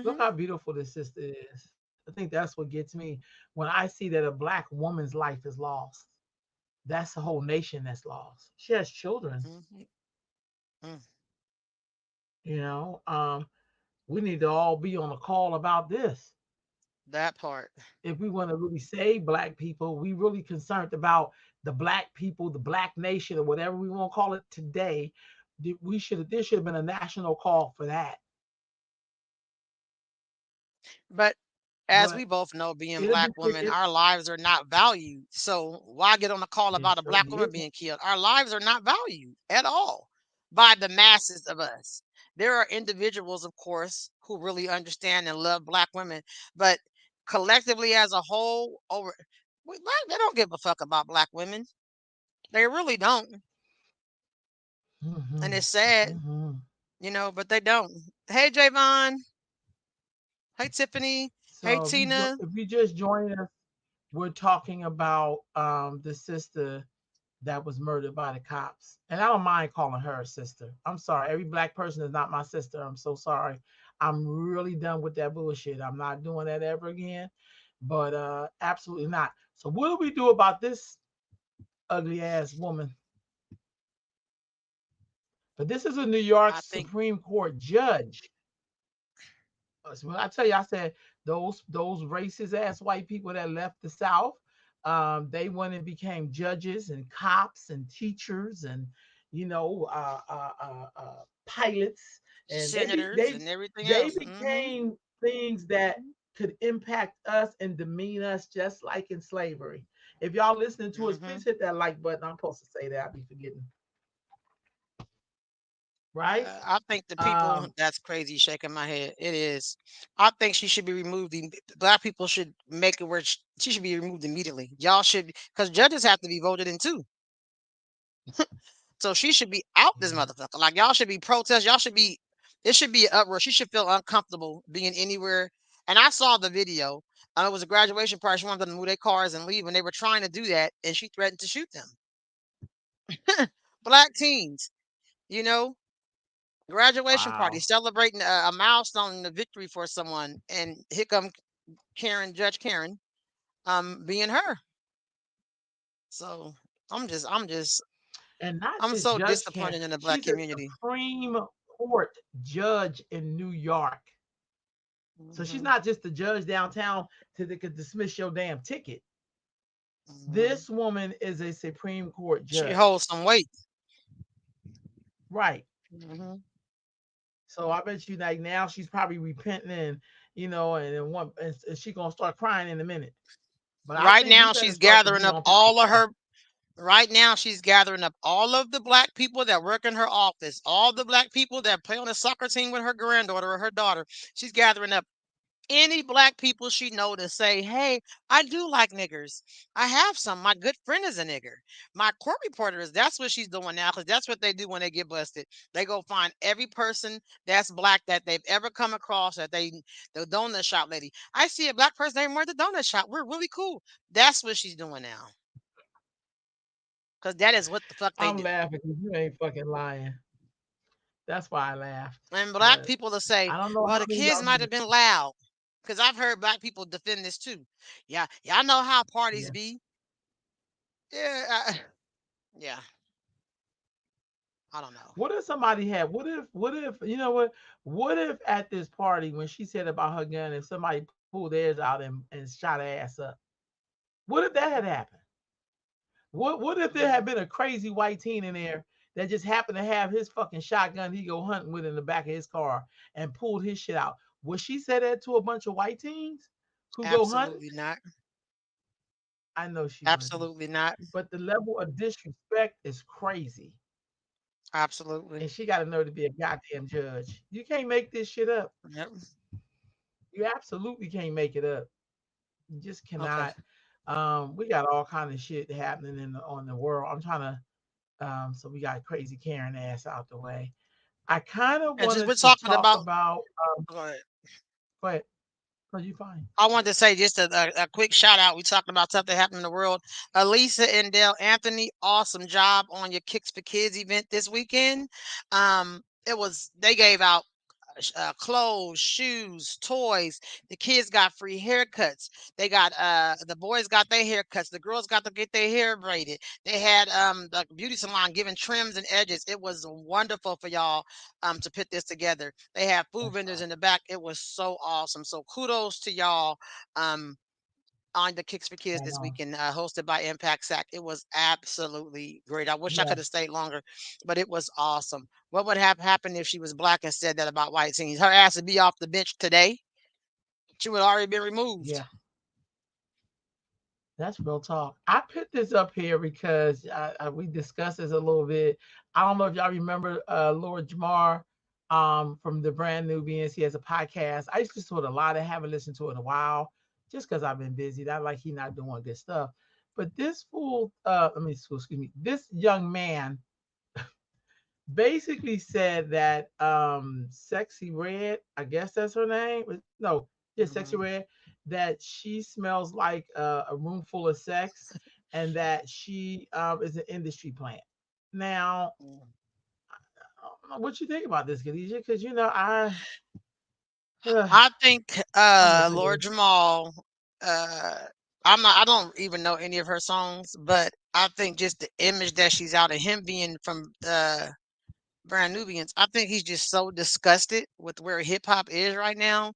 Look Hmm. how beautiful this sister is. I think that's what gets me when I see that a black woman's life is lost. That's the whole nation that's lost. She has children. Hmm. You know, we need to all be on a call about this. That part. If we want to really save black people, we really concerned about the black people, the black nation, or whatever we want to call it today. We should there should have been a national call for that. But as we But both know, being it'll be black women, it, our lives are not valued. So why get on a call it about a black certainly woman isn't. being killed? Our lives are not valued at all by the masses of us. There are individuals, of course, who really understand and love black women, but collectively as a whole, they don't give a fuck about black women. They really don't, and Hmm. it's sad, Hmm. but they don't. Hey, Javon. Hey, Tiffany. Hey, So Tina. if you just join us, we're talking about the sister that was murdered by the cops. And I don't mind calling her a sister. I'm sorry. Every black person is not my sister. I'm so sorry. I'm really done with that bullshit. I'm not doing that ever again. But absolutely not. So what do we do about this ugly ass woman? But this is a New York I think Supreme Court judge. So when I tell you, I said those racist ass white people that left the South, they went and became judges and cops and teachers and pilots, and senators and everything they else. Hmm. became things that could impact us and demean us, just like in slavery. If y'all listening to us, Hmm. please hit that like button. I'm supposed to say that. I'll be forgetting, right? I think the people Um, that's crazy shaking my head. It is. I think she should be removed. Black people should make it where she should be removed immediately. Y'all should, because judges have to be voted in too. So she should be out this yeah. motherfucker. Like y'all should be protest. Y'all should be. It should be an uproar. She should feel uncomfortable being anywhere. And I saw the video. It was a graduation party. She wanted them to move their cars and leave, and they were trying to do that, and she threatened to shoot them. Black teens, you know, graduation party, Wow. celebrating a milestone and a victory for someone, and here come Karen, Judge Karen, being her. So And not I'm just so Judge Karen. disappointed in the black She's a community. Supreme Court judge in New York. So she's Hmm. not just the judge downtown to they could dismiss your damn ticket. Hmm. This woman is a Supreme Court She holds judge. some weight. Right. Hmm. So I bet you like now she's probably repenting and and then and she gonna start crying in a minute. But I Right think we now, better she's start to gathering be up on people's all of side. her. Right now, she's gathering up all of the black people that work in her office, all the black people that play on the soccer team with her granddaughter or her daughter. She's gathering up any black people she know to say, "Hey, I do like niggers. I have some. My good friend is a nigger. My court reporter is." That's what she's doing now, because that's what they do when they get busted. They go find every person that's black that they've ever come across. The donut shop lady. I see a black person named at the donut shop. We're really cool. That's what she's doing now, because that is what the fuck they I'm do. laughing because you ain't fucking lying. That's why I laughed. And black But people to say, I don't know "Well, how the many of kids y'all might niggas. have been loud." Because I've heard black people defend this too. Yeah, y'all know how parties Yeah. be. Yeah, yeah. I don't know. What if somebody had? What if you know what? What if at this party when she said about her gun, if somebody pulled theirs out and shot her ass up? What if that had happened? What if there had Mhm. been a crazy white teen in there that just happened to have his fucking shotgun he go hunting with in the back of his car and pulled his shit out? Would she say that to a bunch of white teens who go hunting? Absolutely not. I know she wouldn't. Absolutely not. But the level of disrespect is crazy. Absolutely. And she got to know to be a goddamn judge. You can't make this shit up. Yep. You absolutely can't make it up. You just Okay. cannot. We got all kind of shit happening on the world. I'm trying to. So we got crazy Karen ass out the way. I kind of And just we're wanted to talking talk about. about. Go ahead. Go ahead. No, you fine. I wanted to say just a quick shout out. We talking about stuff that happened in the world. Elisa and Dale Anthony, awesome job on your Kicks for Kids event this weekend. It was they gave out clothes, shoes, toys. The kids got free haircuts. They got the boys got their haircuts. The girls got to get their hair braided. They had the beauty salon giving trims and edges. It was wonderful for y'all to put this together. They have food That's vendors awesome. in the back. It was so awesome. So kudos to y'all. On the Kicks for Kids Right this on. weekend, hosted by Impact Sac. It was absolutely great. I wish I could Yes. have stayed longer, but it was awesome. What would have happened if she was black and said that about white teens? Her ass would be off the bench today. She would have already been removed. Yeah. That's real talk. I put this up here because we discussed this a little bit. I don't know if y'all remember Lord Jamar from the Brand Nubians. He has a podcast. I used to listen to it a lot. I haven't listened to it in a while just because I've been busy. Not like he not doing good stuff. But this fool, excuse me, this young man basically said that Sexy Red, I guess that's her name. No, yeah, Sexy Mhm. Red, that she smells like a room full of sex and that she is an industry plant. Now, Mm. I don't know what you think about this, Khadijah, because I think I'm gonna say Lord this. Jamal. Uh, I don't even know any of her songs, but I think just the image that she's out of him being from Brand Nubians. I think he's just so disgusted with where hip hop is right now,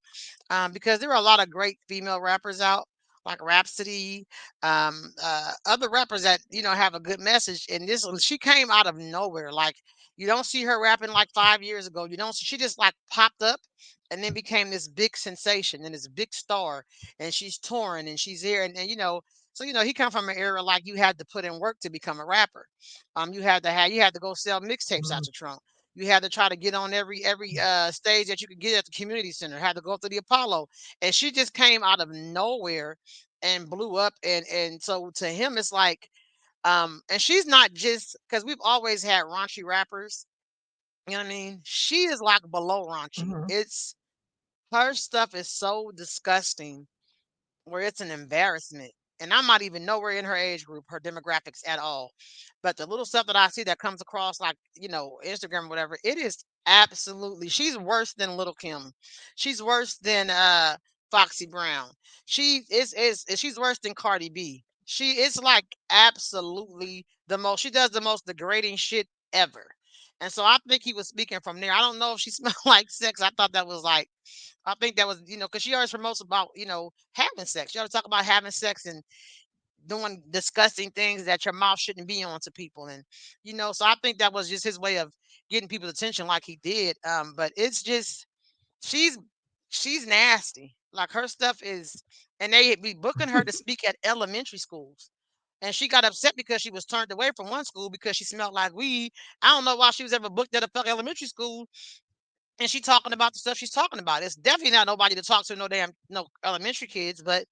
because there are a lot of great female rappers out, like Rhapsody, other rappers that have a good message. And this one, she came out of nowhere. Like you don't see her rapping like 5 years ago. You don't. She just like popped up and then became this big sensation and this big star. And she's touring and she's here and. So he come from an era like you had to put in work to become a rapper. You had to go sell mixtapes Mhm, out your trunk. You had to try to get on every stage that you could get at the community center. Had to go through the Apollo, and she just came out of nowhere and blew up. And so to him, it's like, and she's not just because we've always had raunchy rappers. You know what I mean? She is like below raunchy. mhm, It's her stuff is so disgusting where it's an embarrassment. And I'm not even nowhere in her age group, her demographics at all. But the little stuff that I see that comes across like, Instagram or whatever, it is absolutely she's worse than Little Kim. She's worse than Foxy Brown. She's worse than Cardi B. She is like absolutely she does the most degrading shit ever. And so I think he was speaking from there. I don't know if she smelled like sex. I thought that was like I think that was, because she always promotes about, having sex. She always talk about having sex and doing disgusting things that your mouth shouldn't be on to people. And so I think that was just his way of getting people's attention like he did. But it's just, she's, she's nasty. Like her stuff is, and they be booking her to speak at elementary schools. And she got upset because she was turned away from one school because she smelled like weed. I don't know why she was ever booked at a fucking elementary school and she talking about the stuff she's talking about. It's definitely not nobody to talk to, no elementary kids, but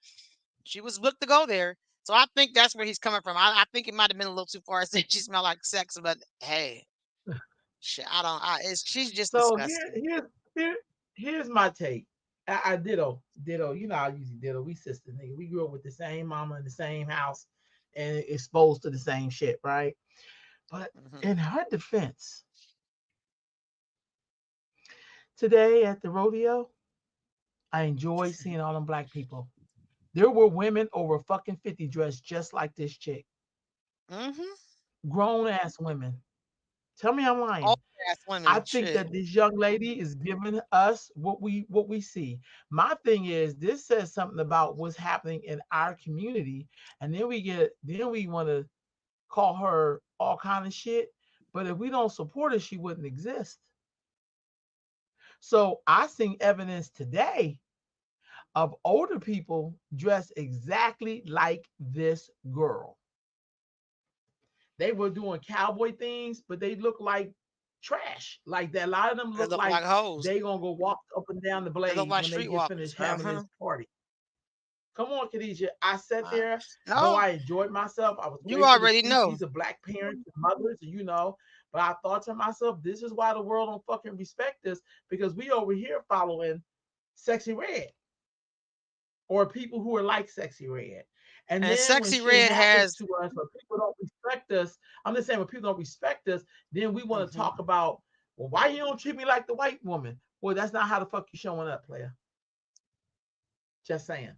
she was booked to go there. So I think that's where he's coming from. I think it might have been a little too far saying she smelled like sex, but hey, shit, I don't. She's just So disgusting. here here's my take. I ditto. You know I usually ditto. We sisters, nigga. We grew up with the same mama in the same house and exposed to the same shit, right? But Hmm. in her defense, today at the rodeo, I enjoyed seeing all them black people. There were women over fucking 50 dressed just like this chick. Hmm. Grown ass women. Tell me I'm All lying. ass I women, think shit. that this young lady is giving us what we see. My thing is this says something about what's happening in our community, and then we want to call her all kind of shit. But if we don't support her, she wouldn't exist. So I seen evidence today of older people dressed exactly like this girl. They were doing cowboy things, but they look like trash. Like that, a lot of them They look look like like hoes. they gonna go walk up and down the They look blade like when they get streetwalkers. finished Uh having huh. this party. Come on, Khadijah. I sat Uh, there, though no, I enjoyed myself. I was you grateful to already see know. these are black parents and mothers, but I thought to myself, this is why the world don't fucking respect us because we over here following Sexy Red or people who are like Sexy Red. And And then when Sexy shit Red happens has. to us or people don't respect us, I'm just saying when people don't respect us, then we want to Hmm. talk about, well, why you don't treat me like the white woman? Well, that's not how the fuck you showing up, player. Just saying.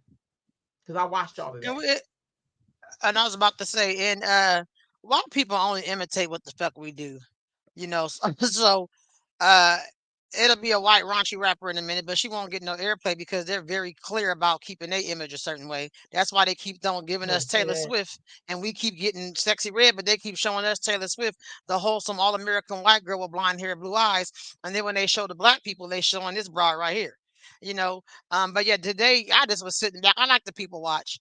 Because I watched all of And that. and I was about to say, and a lot of people only imitate what the fuck we do. You know, so uh, it'll be a white raunchy rapper in a minute, but she won't get no airplay because they're very clear about keeping their image a certain way. That's why they keep on giving Better us say Taylor that. Swift, and we keep getting Sexy Red, but they keep showing us Taylor Swift, the wholesome all American white girl with blonde hair, blue eyes, and then when they show the black people, they showing this broad right here. You know, but yeah, today I just was sitting back. I like the people watch,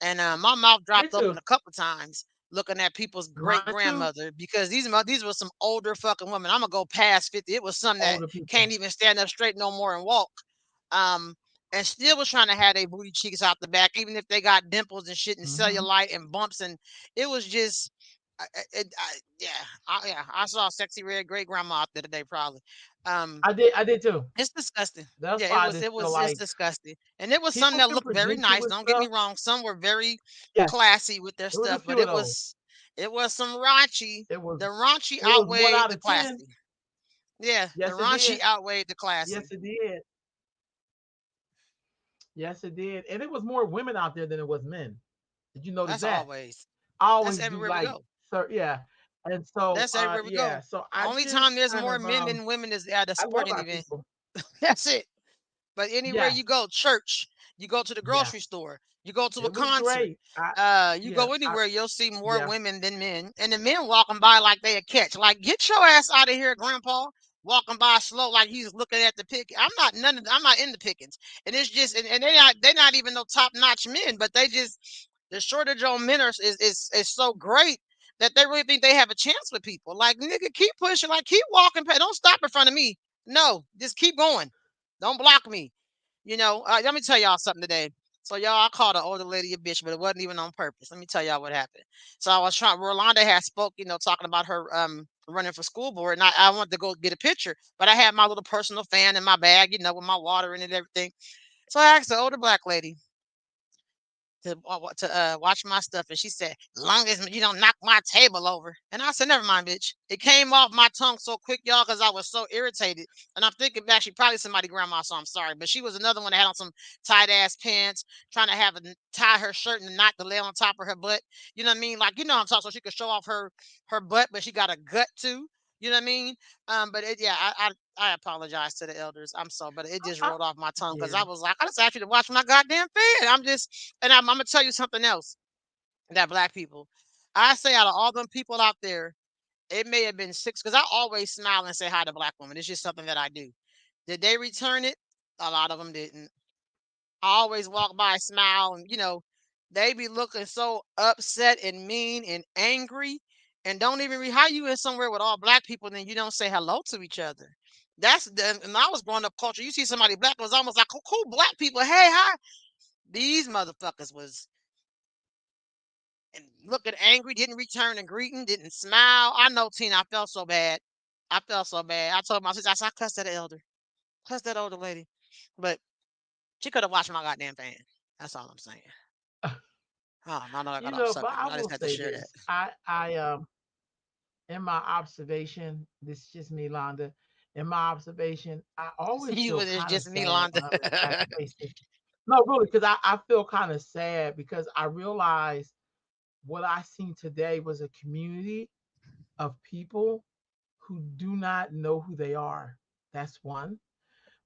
and my mouth Me dropped open too. a couple times looking at people's great Mine too. grandmother because these were some older fucking women. I'm gonna go past 50. It was some that Older people. can't even stand up straight no more and walk. Um, and still was trying to have their booty cheeks out the back, even if they got dimples and shit and Hmm. cellulite and bumps. And it was just, yeah, yeah. I saw sexy red great grandma out there today, probably. Um, I did. I did too. it's disgusting. That's Yeah, why I just feel it's like disgusting. And it was some people that can looked very present you nice. with Don't get me stuff. wrong. Some were very Yes, classy with their it was a stuff, but few of those. it was some raunchy. It was The raunchy it was one outweighed out the of 10. classy. Yeah, the Yes, it raunchy did. outweighed the classy. Yes, it did. Yes, it did. And it was more women out there than it was men. Did you notice That's that? always. I That's always do everywhere we like, go. sir, yeah. And so, That's everywhere we yeah. go. So I Only time just there's kind more of, men than women is at a I love sporting our event. people. That's it. But anywhere Yes, you go, church, you go to the yes. grocery store, you go to a It was concert, great. I, you yes, go anywhere, you'll see more yeah. women than men. And the men walking by like they a catch. Like, get your ass out of here, grandpa. Walking by slow like he's looking at the pick. I'm not in the pickings. And it's just and they're not even no top notch men, but they just the shortage on men is so great that they really think they have a chance with people. Like, nigga, keep pushing, like keep walking. Don't stop in front of me. No, just keep going. Don't block me. You know, let me tell y'all something today. So y'all, I called an older lady a bitch, but it wasn't even on purpose. Let me tell y'all what happened. So I was trying. Rolanda had spoke, you know, talking about her running for school board, and I wanted to go get a picture, but I had my little personal fan in my bag, you know, with my water in it and everything. So I asked the older black lady to watch my stuff, and she said, "Long as you don't knock my table over." And I said, "Never mind, bitch." It came off my tongue so quick, y'all, because I was so irritated. And I'm thinking back, she probably somebody grandma, so I'm sorry, but she was another one that had on some tight ass pants, trying to have a tie her shirt and not to lay on top of her butt. You know what I mean? Like, you know what I'm talking, so she could show off her butt, but she got a gut too. You know what I mean? But yeah, I apologize to the elders. I'm sorry, but it just I, rolled off my tongue because yeah. I was like, I just asked you to watch my goddamn fan. I'm gonna tell you something else that black people. I say out of all them people out there, it may have been six because I always smile and say hi to black women. It's just something that I do. Did they return it? A lot of them didn't. I always walk by, smile, and they be looking so upset and mean and angry, and don't even how you in somewhere with all black people, and then you don't say hello to each other. And I was growing up culture. You see somebody black, it was almost like cool black people. Hey, hi. These motherfuckers was and looking angry, didn't return a greeting, didn't smile. I know, Tina, I felt so bad. I felt so bad. I told my sister, I said, I cussed that elder, cussed that older lady. But she could have watched my goddamn fan. That's all I'm saying. Oh, no, no, I got off But subject, I but I just will had to say share that. this. In my observation, this is just me, Londa. In my observation, I always You feel was it's kind of just me, sad Londa. when I'm in black spaces. No, really, because I feel kind of sad because I realize what I seen today was a community of people who do not know who they are. That's one.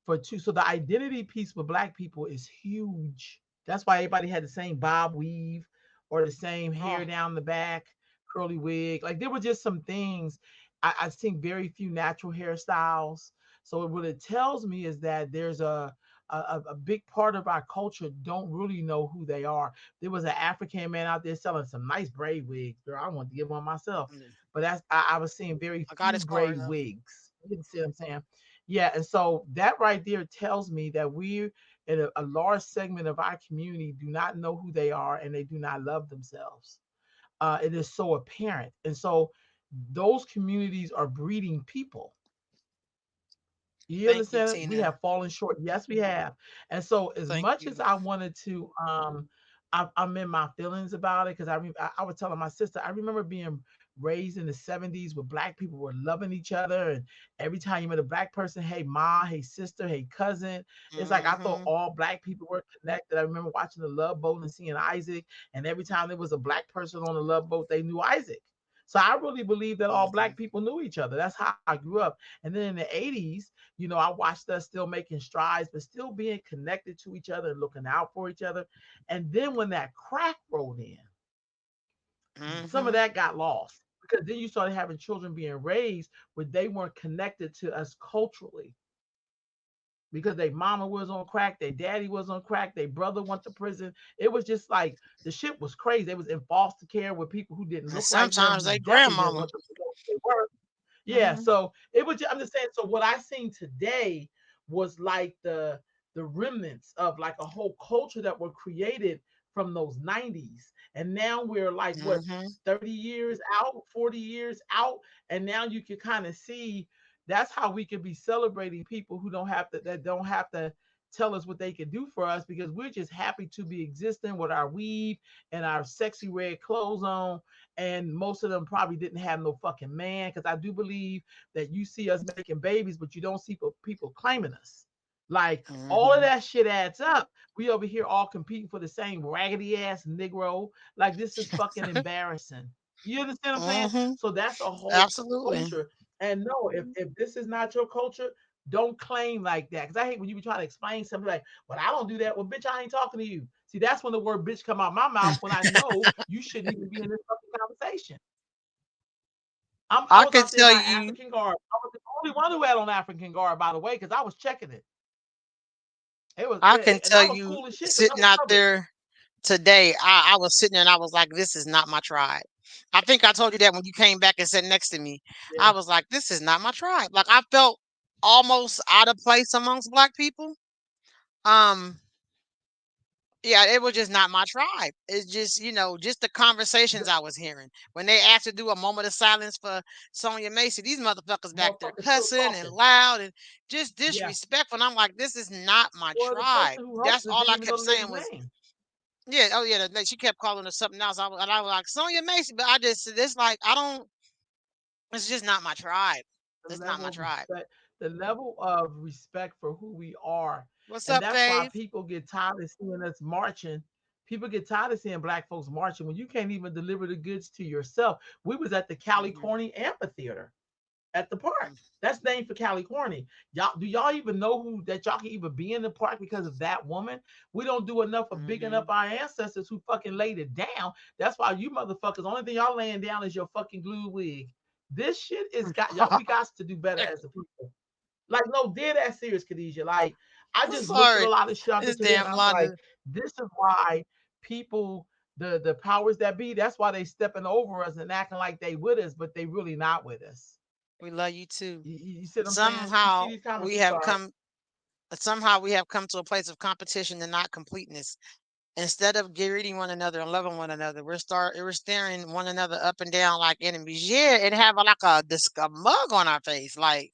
For two, so the identity piece for black people is huge. That's why everybody had the same bob weave or the same hair Oh, down the back, curly wig. Like there were just some things. I seen very few natural hairstyles. So what it tells me is that there's a big part of our culture don't really know who they are. There was an African man out there selling some nice braid wigs. Girl, I wanted to get one myself. But I was seeing very I got few his card braid though. wigs. You see what I'm saying? Yeah, and so that right there tells me that we in a large segment of our community do not know who they are and they do not love themselves. It is so apparent. And so those communities are breeding people. You Thank you, understand it? We Tina. have fallen short. Yes, we have. And so, as Thank much you. as I wanted to, I'm in my feelings about it because I was telling my sister I remember being raised in the 70s where black people were loving each other. And every time you met a black person, hey ma, hey sister, hey cousin. It's like I thought Mm-hmm. all black people were connected. I remember watching the Love Boat and seeing Isaac. And every time there was a black person on the Love Boat, they knew Isaac. So I really believe that all Mm-hmm. black people knew each other. That's how I grew up. And then in the 80s, I watched us still making strides, but still being connected to each other and looking out for each other. And then when that crack rolled in, some of Mm-hmm. that got lost because then you started having children being raised where they weren't connected to us culturally because their mama was on crack, their daddy was on crack, their brother went to prison. It was just like the shit was crazy. They was in foster care with people who didn't And look like them, sometimes who they definitely didn't grandmama. want them to know who they were. Yeah, Mm-hmm. so it was. I'm just saying. So what I seen today was like the remnants of like a whole culture that were created from those 90s, and now we're like what Mm-hmm. 30 years out, 40 years out, and now you can kind of see that's how we could be celebrating people who don't have to tell us what they can do for us because we're just happy to be existing with our weave and our sexy red clothes on, and most of them probably didn't have no fucking man because I do believe that you see us making babies, but you don't see people claiming us. Like all of Mm-hmm. that shit adds up. We over here all competing for the same raggedy ass Negro. Like this is fucking embarrassing. You understand what I'm saying? Mm-hmm. So that's a whole Absolutely. culture. And no, if this is not your culture, don't claim like that. Because I hate when you be trying to explain something like, well, I don't do that. Well, bitch, I ain't talking to you. See, that's when the word bitch come out my mouth when I know you shouldn't even be in this fucking conversation. I I was can out there tell by you, African Guard. I was the only one who had on African Guard, by the way, because I was checking it. I can And tell I was you, cool as shit because I sitting was out covered. there today, I was sitting there and I was like, this is not my tribe. I think I told you that when you came back and sat next to me. Yeah, I was like, this is not my tribe. Like I felt almost out of place amongst black people. Um, yeah, it was just not my tribe. It's just, just the conversations the I was hearing. When they asked to do a moment of silence for Sonya Macy, these motherfuckers back there motherfucker still cussing and talking. loud and just Yeah. disrespectful. And I'm like, this is not my Well, the tribe. person who That's hosted it all didn't I even know kept the saying lady's was, name. yeah, oh yeah, she kept calling her something else. I was like, Sonya Macy, but it's like, I don't, it's just not my tribe. The It's not level my of tribe. respect, the level of respect for who we are. What's And up, that's why Fave? people get tired of seeing us marching. People get tired of seeing black folks marching when you can't even deliver the goods to yourself. We was at the Cali Hmm. Corny Amphitheater at the park. That's named for Cali Corny. Y'all even know who that y'all can even be in the park because of that woman? We don't do enough of bigging Hmm. up our ancestors who fucking laid it down. That's why you motherfuckers, only thing y'all laying down is your fucking glue wig. This shit is got y'all. We got to do better as a people. Like no, dead ass serious, Khadijah. Like I I'm just looked at a sorry. lot of shit out there This today, and damn I'm like, Londa. this is why people, the powers that be, that's why they stepping over us and acting like they with us, but they really not with us. We love you too. You see what I'm saying? You see Somehow these comments? we I'm have sorry. come somehow we have come to a place of competition and not completeness. Instead of greeting one another and loving one another, we're staring one another up and down like enemies. Yeah, and have like a mug on our face. Like,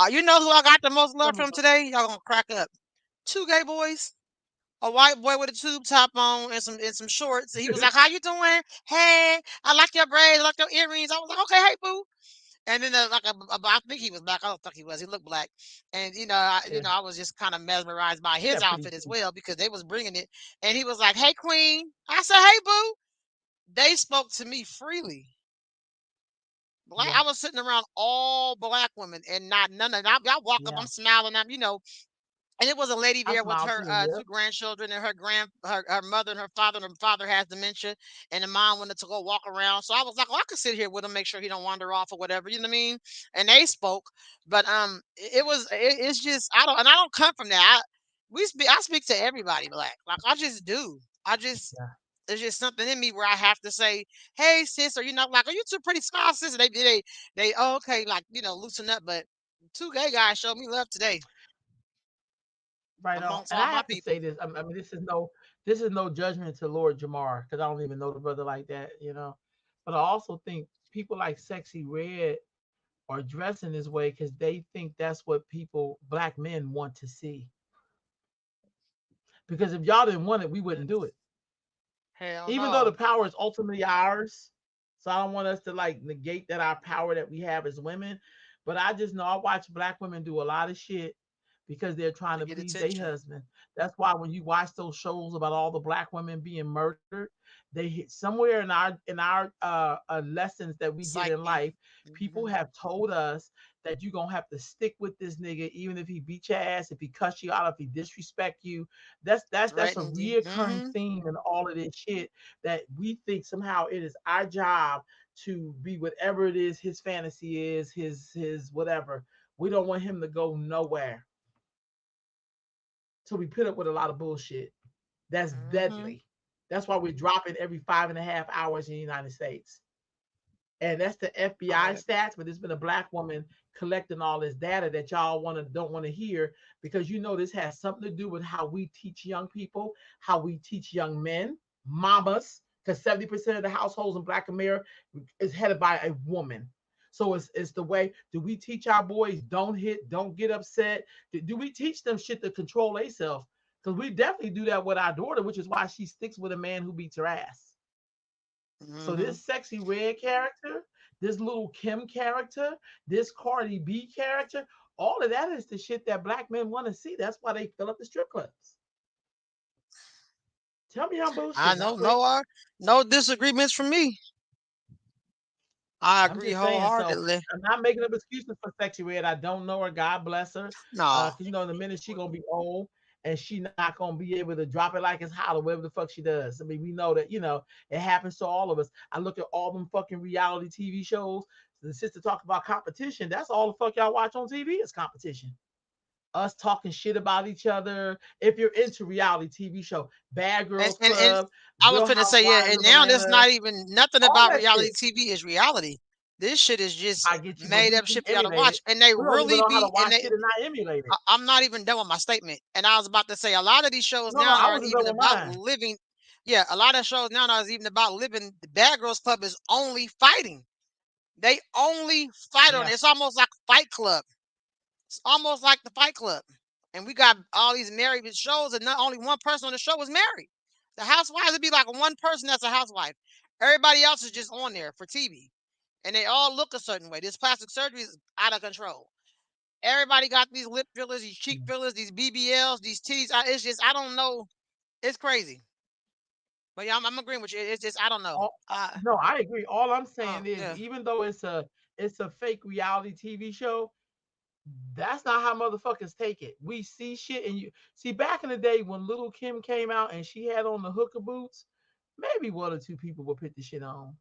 you know who I got the most love Some of from us, today? Y'all gonna crack up. Two gay boys. A white boy with a tube top on and some shorts. And he was like, "How you doing? Hey, I like your braids, I like your earrings." I was like, "Okay, hey boo." And then I think he was black. I don't think he was. He looked black, and yeah, I was just kind of mesmerized by his yeah, pretty outfit as too. well because they was bringing it. And he was like, "Hey, queen." I said, "Hey, boo." They spoke to me freely. Black. Yeah, I was sitting around all black women, and not none of them. Y'all walk up, yeah. I'm smiling. And it was a lady I there with smile her too. Yep. two grandchildren and her mother and her father. And her father has dementia, and the mom wanted to go walk around. So I was like, "Oh, I could sit here with him, make sure he don't wander off or whatever." You know what I mean? And they spoke, but it's just I don't come from that. I speak to everybody black, like I just do. I just Yeah. There's just something in me where I have to say, "Hey, sis," or like, "Are you two pretty smile, sis?" And oh, okay, like loosen up. But two gay guys showed me love today Right on. amongst And all I my have to say people. this. I mean, this is no judgment to Lord Jamar because I don't even know the brother like that. But I also think people like Sexy Red are dressing this way because they think that's what black men want to see. Because if y'all didn't want it, we wouldn't do it. Hell Even though the no. power is ultimately ours, So I don't want us to like negate that our power that we have as women. But I just know I watch black women do a lot of shit because they're trying To to get please their attention. husband. That's why when you watch those shows about all the black women being murdered, they hit somewhere in our lessons that we get in Psyche. life. People Hmm. have told us that you're gonna have to stick with this nigga, even if he beat your ass, if he cuss you out, if he disrespect you. That's a Threatened you. reoccurring Hmm. theme in all of this shit that we think somehow it is our job to be whatever it is his fantasy is, his whatever. We don't want him to go nowhere. So we put up with a lot of bullshit. That's Hmm. deadly. That's why we're dropping every 5.5 hours in the United States. And that's the FBI Right. stats, but there's been a black woman collecting all this data that y'all don't want to hear because you know this has something to do with how we teach young people, how we teach young men, mamas, because 70% of the households in Black America is headed by a woman. So it's the way, do we teach our boys don't hit, don't get upset? Do we teach them shit to control themselves? Because we definitely do that with our daughter, which is why she sticks with a man who beats her ass. So Hmm. this sexy red character, this little Kim character, this Cardi B character, all of that is the shit that black men want to see. That's why they fill up the strip clubs. Tell me I'm I bullshitting. I know quit. no disagreements from me. I I'm agree just saying. So wholeheartedly. I'm not making up excuses for sexy red. I don't know her. God bless her. No. Cause you know in a minute she gonna be old and she not gonna be able to drop it like it's hot or whatever the fuck she does. I mean, we know that it happens to all of us. I look at all them fucking reality TV shows. The sister talk about competition. That's all the fuck y'all watch on TV is competition. Us talking shit about each other. If you're into reality TV show, Bad And Girls and, and Club, I was Real finna say, yeah, Housewives and of now there's Atlanta, not even nothing all about that reality shit. TV is reality. This shit is just I get you, but made we up can shit for y'all to emulate watch. it. And they We don't even really know how to be and watch they it and not emulate it. I'm not even done with my statement. And I was about to say a lot of these shows No, now I aren't wasn't done even with about mine. living. Yeah, a lot of shows now aren't even about living. The Bad Girls Club is only fighting. They only fight on Yeah, it. It's almost like Fight Club. It's almost like the Fight Club. And we got all these married shows, and not only one person on the show is married. The housewives would be like one person that's a housewife. Everybody else is just on there for TV. And they all look a certain way. This plastic surgery is out of control. Everybody got these lip fillers, these cheek fillers, these BBLs, these titties. It's just, I don't know. It's crazy. But yeah, I'm agreeing with you. It's just, I don't know. no, I agree. All I'm saying is, Yeah. even though it's a fake reality TV show, that's not how motherfuckers take it. We see shit, and you see back in the day when Little Kim came out and she had on the hooker boots, maybe one or two people would put the shit on.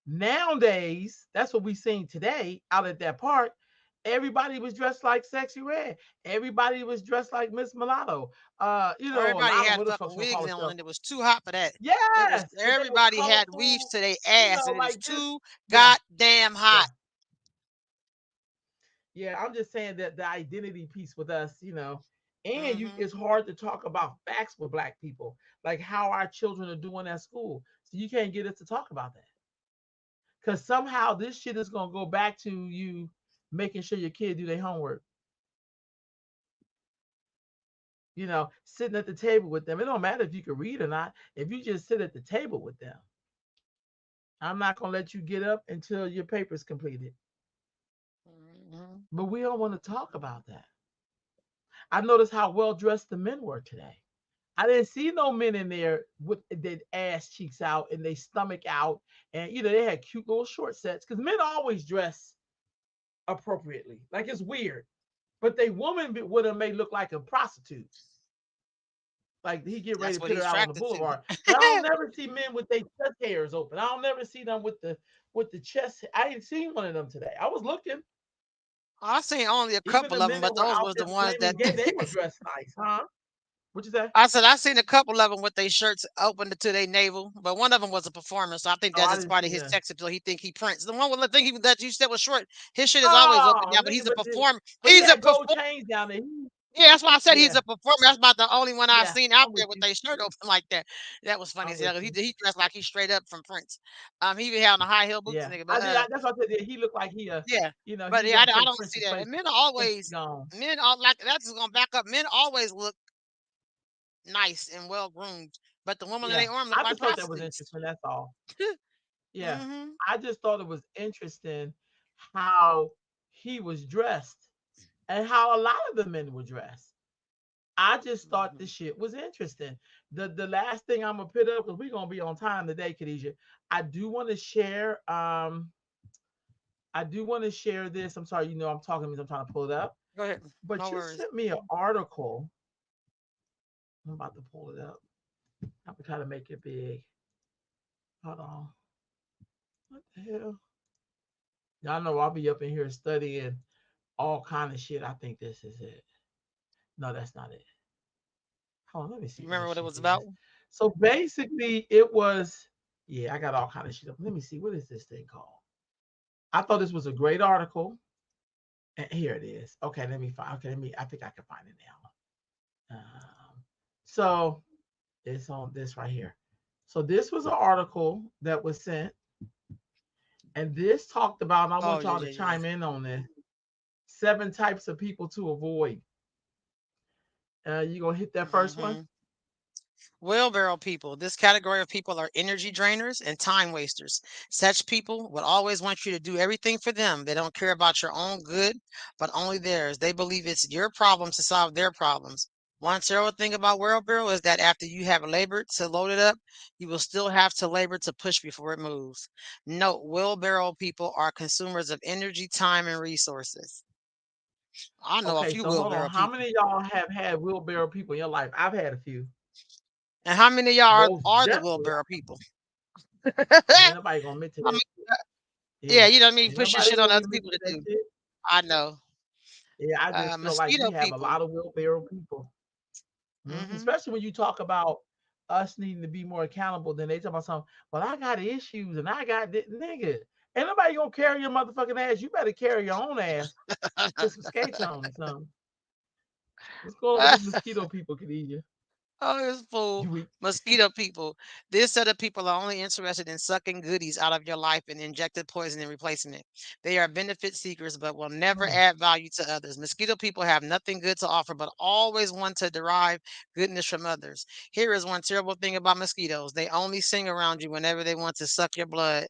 Nowadays, that's what we seen today out at that park. Everybody was dressed like Sexy Red. Everybody was dressed like Miss Mulatto. A Everybody lot of had what the fucking fuck's gonna call wigs on, itself. and it was too hot for that. It was Yes, and they was everybody had weaves colorful. to their ass, and it was Like this. too Yeah, goddamn hot. yeah, yeah. I'm just saying that the identity piece with us, and you, Hmm. it's hard to talk about facts with black people, like how our children are doing at school. So you can't get us to talk about that because somehow this shit is gonna go back to you making sure your kid do their homework. Sitting at the table with them. It don't matter if you can read or not. If you just sit at the table with them, I'm not gonna let you get up until your paper's completed. Hmm. But we don't want to talk about that. I noticed how well dressed the men were today. I didn't see no men in there with their ass cheeks out and their stomach out, and they had cute little short sets because men always dress appropriately. Like it's weird, but they woman would have made look like a prostitute. Like he get ready That's to what put her he's out on the attracted to. boulevard. But I don't never see men with their chest hairs open. I don't never see them with the chest. I ain't seen one of them today. I was looking. I seen only a Even couple the of men them, that but were those out was there the ones playing that the game, they were dressed nice, huh? What you say? I said I seen a couple of them with their shirts open to their navel, but one of them was a performer, so I think Oh, that's I just didn't part see of his that. sex appeal. He think he Prince. The one with the thing that you said was short, his shit is always open Oh, now, but nigga, he's a performer. but he He's a had gold performer. chains down there. Yeah, that's why I said he's Yeah, a performer. That's about the only one I've yeah, seen out I'm with there with you. their shirt open like that. That was funny I'm as with hell. He you. he dressed like he's straight up from Prince. He even had on the high heel boots, Yeah, nigga. I But did. That's what I said. Yeah, he looked like yeah, but he yeah, gonna I take don't see Prince's that. place. And men are Prince is always gone. men are like that's just gonna back up. Men always look nice and well groomed, but the women in Yeah, their arm look I like just thought that was prostitutes. interesting. That's all. Yeah. Mhm. I just thought it was interesting how he was dressed and how a lot of the men were dressed. I just thought the Mhm. shit was interesting. The last thing I'm gonna put up because we're gonna be on time today, Khadijah. I do want to share I do want to share this. I'm sorry, I'm talking means I'm trying to pull it up. Go ahead. But No you worries. sent me an article. I'm about to pull it up. I'm gonna try to make it big. Hold on. What the hell? Y'all know I'll be up in here studying all kind of shit. I think this is it. No, that's not it. Hold on, let me see You what remember this what it shit was about? is. So basically, it was. Yeah, I got all kind of shit up. Let me see what is this thing called. I thought this was a great article, and here it is. Okay, let me find. Okay, let me. I think I can find it now. So it's on this right here. So this was an article that was sent, and this talked about. And I Oh want yeah, y'all to yeah, yeah. chime in on this. 7 types of people to avoid. You gonna hit that first one? Mhm. Wheelbarrow people. This category of people are energy drainers and time wasters. Such people would always want you to do everything for them. They don't care about your own good, but only theirs. They believe it's your problem to solve their problems. One terrible thing about wheelbarrow is that after you have labored to load it up, you will still have to labor to push before it moves. Note, wheelbarrow people are consumers of energy, time, and resources. I know a Okay, few so hold on. wheelbarrow How people. many of y'all have had wheelbarrow people in your life? I've had a few. And how many of y'all Most are the definitely. wheelbarrow people? Ain't nobody gonna admit to I that. mean, Yeah, yeah, you know what I mean? ain't Push your nobody shit on gonna other admit people to to that do. shit. I know. Yeah, I just feel like we Mosquito have a people. lot of wheelbarrow people. Mhm. Especially when you talk about us needing to be more accountable. Then they talk about something. Well, I got issues and I got this nigga. Ain't nobody gonna carry your motherfucking ass. You better carry your own ass. Put some skates on or something. What's going on with these mosquito people, Khadijah? Oh, it's full. You weak. Mosquito people. This set of people are only interested in sucking goodies out of your life and injected poison in replacement. They are benefit seekers but will never Mm. add value to others. Mosquito people have nothing good to offer but always want to derive goodness from others. Here is one terrible thing about mosquitoes. They only sing around you whenever they want to suck your blood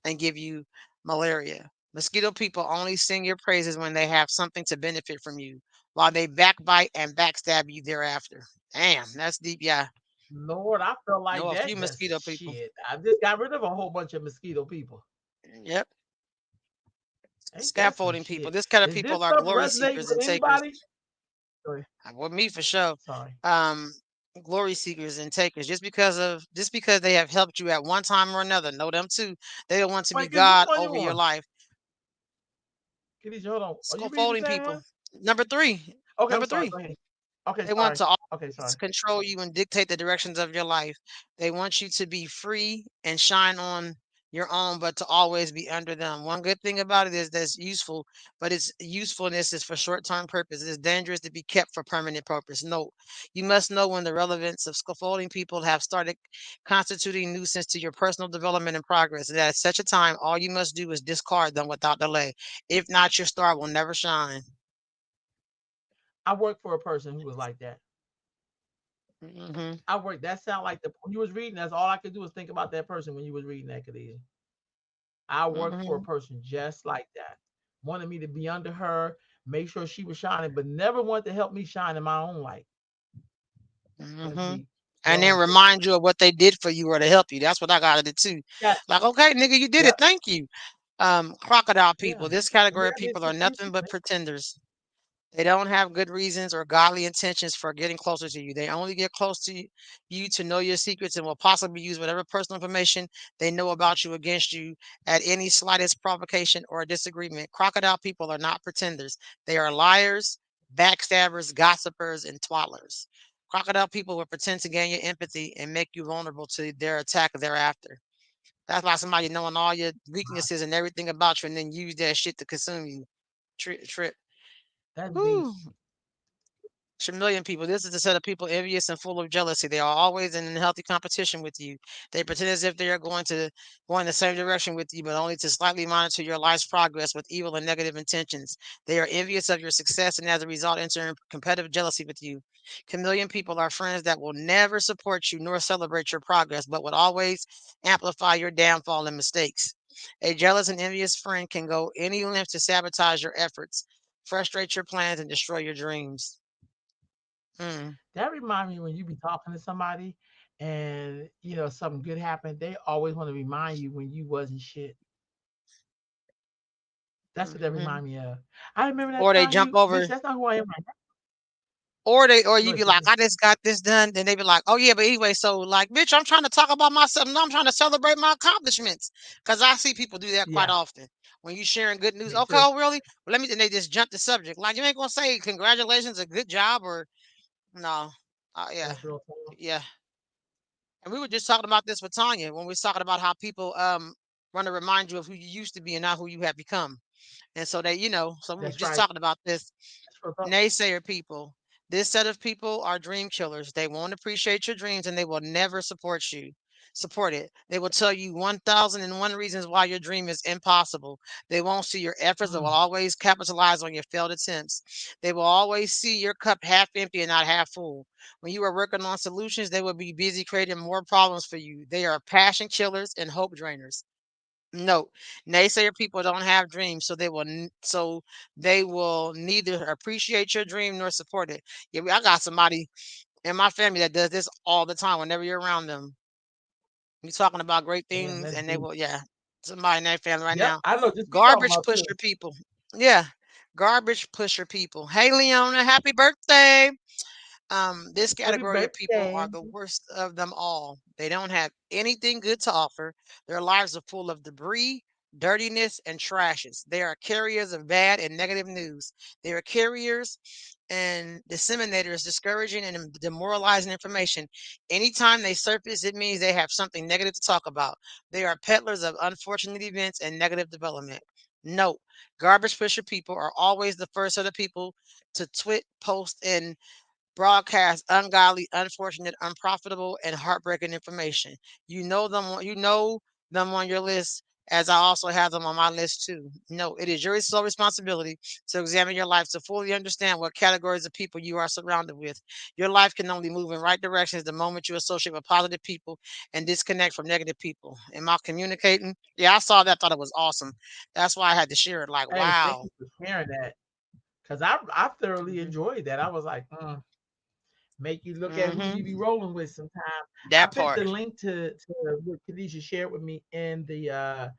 and give you malaria. Mosquito people only sing your praises when they have something to benefit from you, while they backbite and backstab you thereafter. Damn, that's deep. Yeah, Lord, I feel like know a few that just mosquito people. shit. I just got rid of a whole bunch of mosquito people. Yep, Ain't that some scaffolding people. shit? This kind of Is this people are stuff glory resonate seekers and with takers. anybody? Sorry. With me for sure. Sorry. Um, Glory seekers and takers. Just because they have helped you at one time or another. Know them too. They don't want to be Mike, which God one you over your on? life. Khadijah, hold on. Are you reading the Scaffolding same people. one? Number three. Okay, I'm Number sorry. three. Go ahead. Okay, They want sorry. to always Okay, sorry. control you and dictate the directions of your life. They want you to be free and shine on your own, but to always be under them. One good thing about it is that's useful, but its usefulness is for short-term purpose. It is dangerous to be kept for permanent purpose. Note, you must know when the relevance of scaffolding people have started constituting nuisance to your personal development and progress. And at such a time, all you must do is discard them without delay. If not, your star will never shine. I work for a person who was like that. Hmm. I work. That sound like the when you was reading. That's all I could do was think about that person when you was reading that, Khadijah. I worked for a Hmm. person just like that. Wanted me to be under her, make sure she was shining, but never wanted to help me shine in my own light. Let's Hmm. see. And then Well, remind you of what they did for you or to help you. That's what I gotta do too. yes, Like, okay, nigga, you did it. yep, Thank you. Crocodile yeah. people. This Let me category of I did people are some shit nothing too, but man. pretenders. They don't have good reasons or godly intentions for getting closer to you. They only get close to you to know your secrets and will possibly use whatever personal information they know about you against you at any slightest provocation or disagreement. Crocodile people are not pretenders. They are liars, backstabbers, gossipers, and twaddlers. Crocodile people will pretend to gain your empathy and make you vulnerable to their attack thereafter. That's like somebody knowing all your weaknesses and everything about you and then use that shit to consume you. Trip. That's deep. Whew. Chameleon people. This is the set of people envious and full of jealousy. They are always in unhealthy competition with you. They pretend as if they are going the same direction with you, but only to slightly monitor your life's progress with evil and negative intentions. They are envious of your success and as a result enter in competitive jealousy with you. Chameleon people are friends that will never support you nor celebrate your progress, but would always amplify your downfall and mistakes. A jealous and envious friend can go any length to sabotage your efforts, frustrate your plans, and destroy your dreams. Mm, That remind me when you be talking to somebody and something good happened, they always want to remind you when you wasn't shit. That's what that mhm. remind me of. I remember that Or they time jump you, bitch, over, that's not who I am right now. or Go you ahead, be like, sister. I just got this done. Then they be like, oh yeah, but anyway, so like, bitch, I'm trying to talk about myself. No, I'm trying to celebrate my accomplishments. Cause I see people do that quite Yeah, often. When you sharing good news, me okay, too. oh really? Well, let me. And they just jump the subject. Like you ain't gonna say congratulations, a good job, or no. Yeah, That's real talk. yeah. And we were just talking about this with Tanya when we was talking about how people want to remind you of who you used to be and not who you have become. And so so we were That's just right. talking about this. That's real talk. Naysayer people. This set of people are dream killers. They won't appreciate your dreams and they will never support it. They will tell you 1001 reasons why your dream is impossible. They won't see your efforts. They will Mm, always capitalize on your failed attempts. They will always see your cup half empty and not half full. When you are working on solutions, they will be busy creating more problems for you. They are passion killers and hope drainers. No, naysayer people don't have dreams, so they will neither appreciate your dream nor support it. Yeah, I got somebody in my family that does this all the time. Whenever you're around them, you're talking about great damn, things, that's and they deep. will. Yeah, somebody in their family right Yep, now. I know just what you talking Garbage about too. pusher people. Yeah, garbage pusher people. Hey, Leona, happy birthday! This Happy category of people birthday. are the worst of them all. They don't have anything good to offer. Their lives are full of debris, dirtiness, and trashes. They are carriers of bad and negative news. They are carriers and disseminators, discouraging and demoralizing information. Anytime they surface, it means they have something negative to talk about. They are peddlers of unfortunate events and negative development. Note, garbage pusher people are always the first of the people to tweet, post, and broadcast ungodly, unfortunate, unprofitable, and heartbreaking information. You know them on your list, as I also have them on my list too. No, it is your sole responsibility to examine your life to fully understand what categories of people you are surrounded with. Your life can only move in right directions the moment you associate with positive people and disconnect from negative people. Am I communicating? Yeah, I saw that, thought it was awesome. That's why I had to share it. Like, Hey, thank wow. you for sharing that because I thoroughly Hmm. enjoyed that. I was like, make you look at who you Hmm. be rolling with sometimes. I That put the part. link to what Khadijah shared with me in the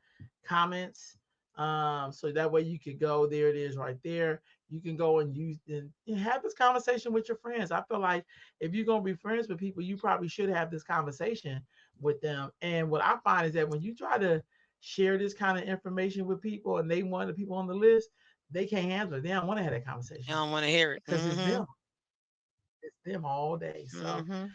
comments. So that way you could go, there it is right there. You can go and use and have this conversation with your friends. I feel like if you're gonna be friends with people, you probably should have this conversation with them. And what I find is that when you try to share this kind of information with people and they want the people on the list, they can't handle it. They don't want to have that I conversation don't want to hear it. because Hmm. it's them all day. So Hmm.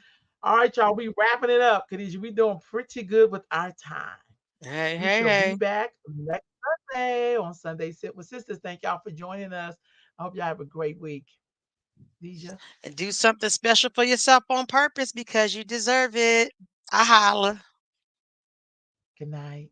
all right, y'all, we wrapping it up. Khadijah, we doing pretty good with our time. Hey, We hey, shall be hey. back next Sunday on Sunday Sit with Sisters. Thank y'all for joining us. I hope y'all have a great week. Khadijah, And do something special for yourself on purpose because you deserve it. I holla. good night.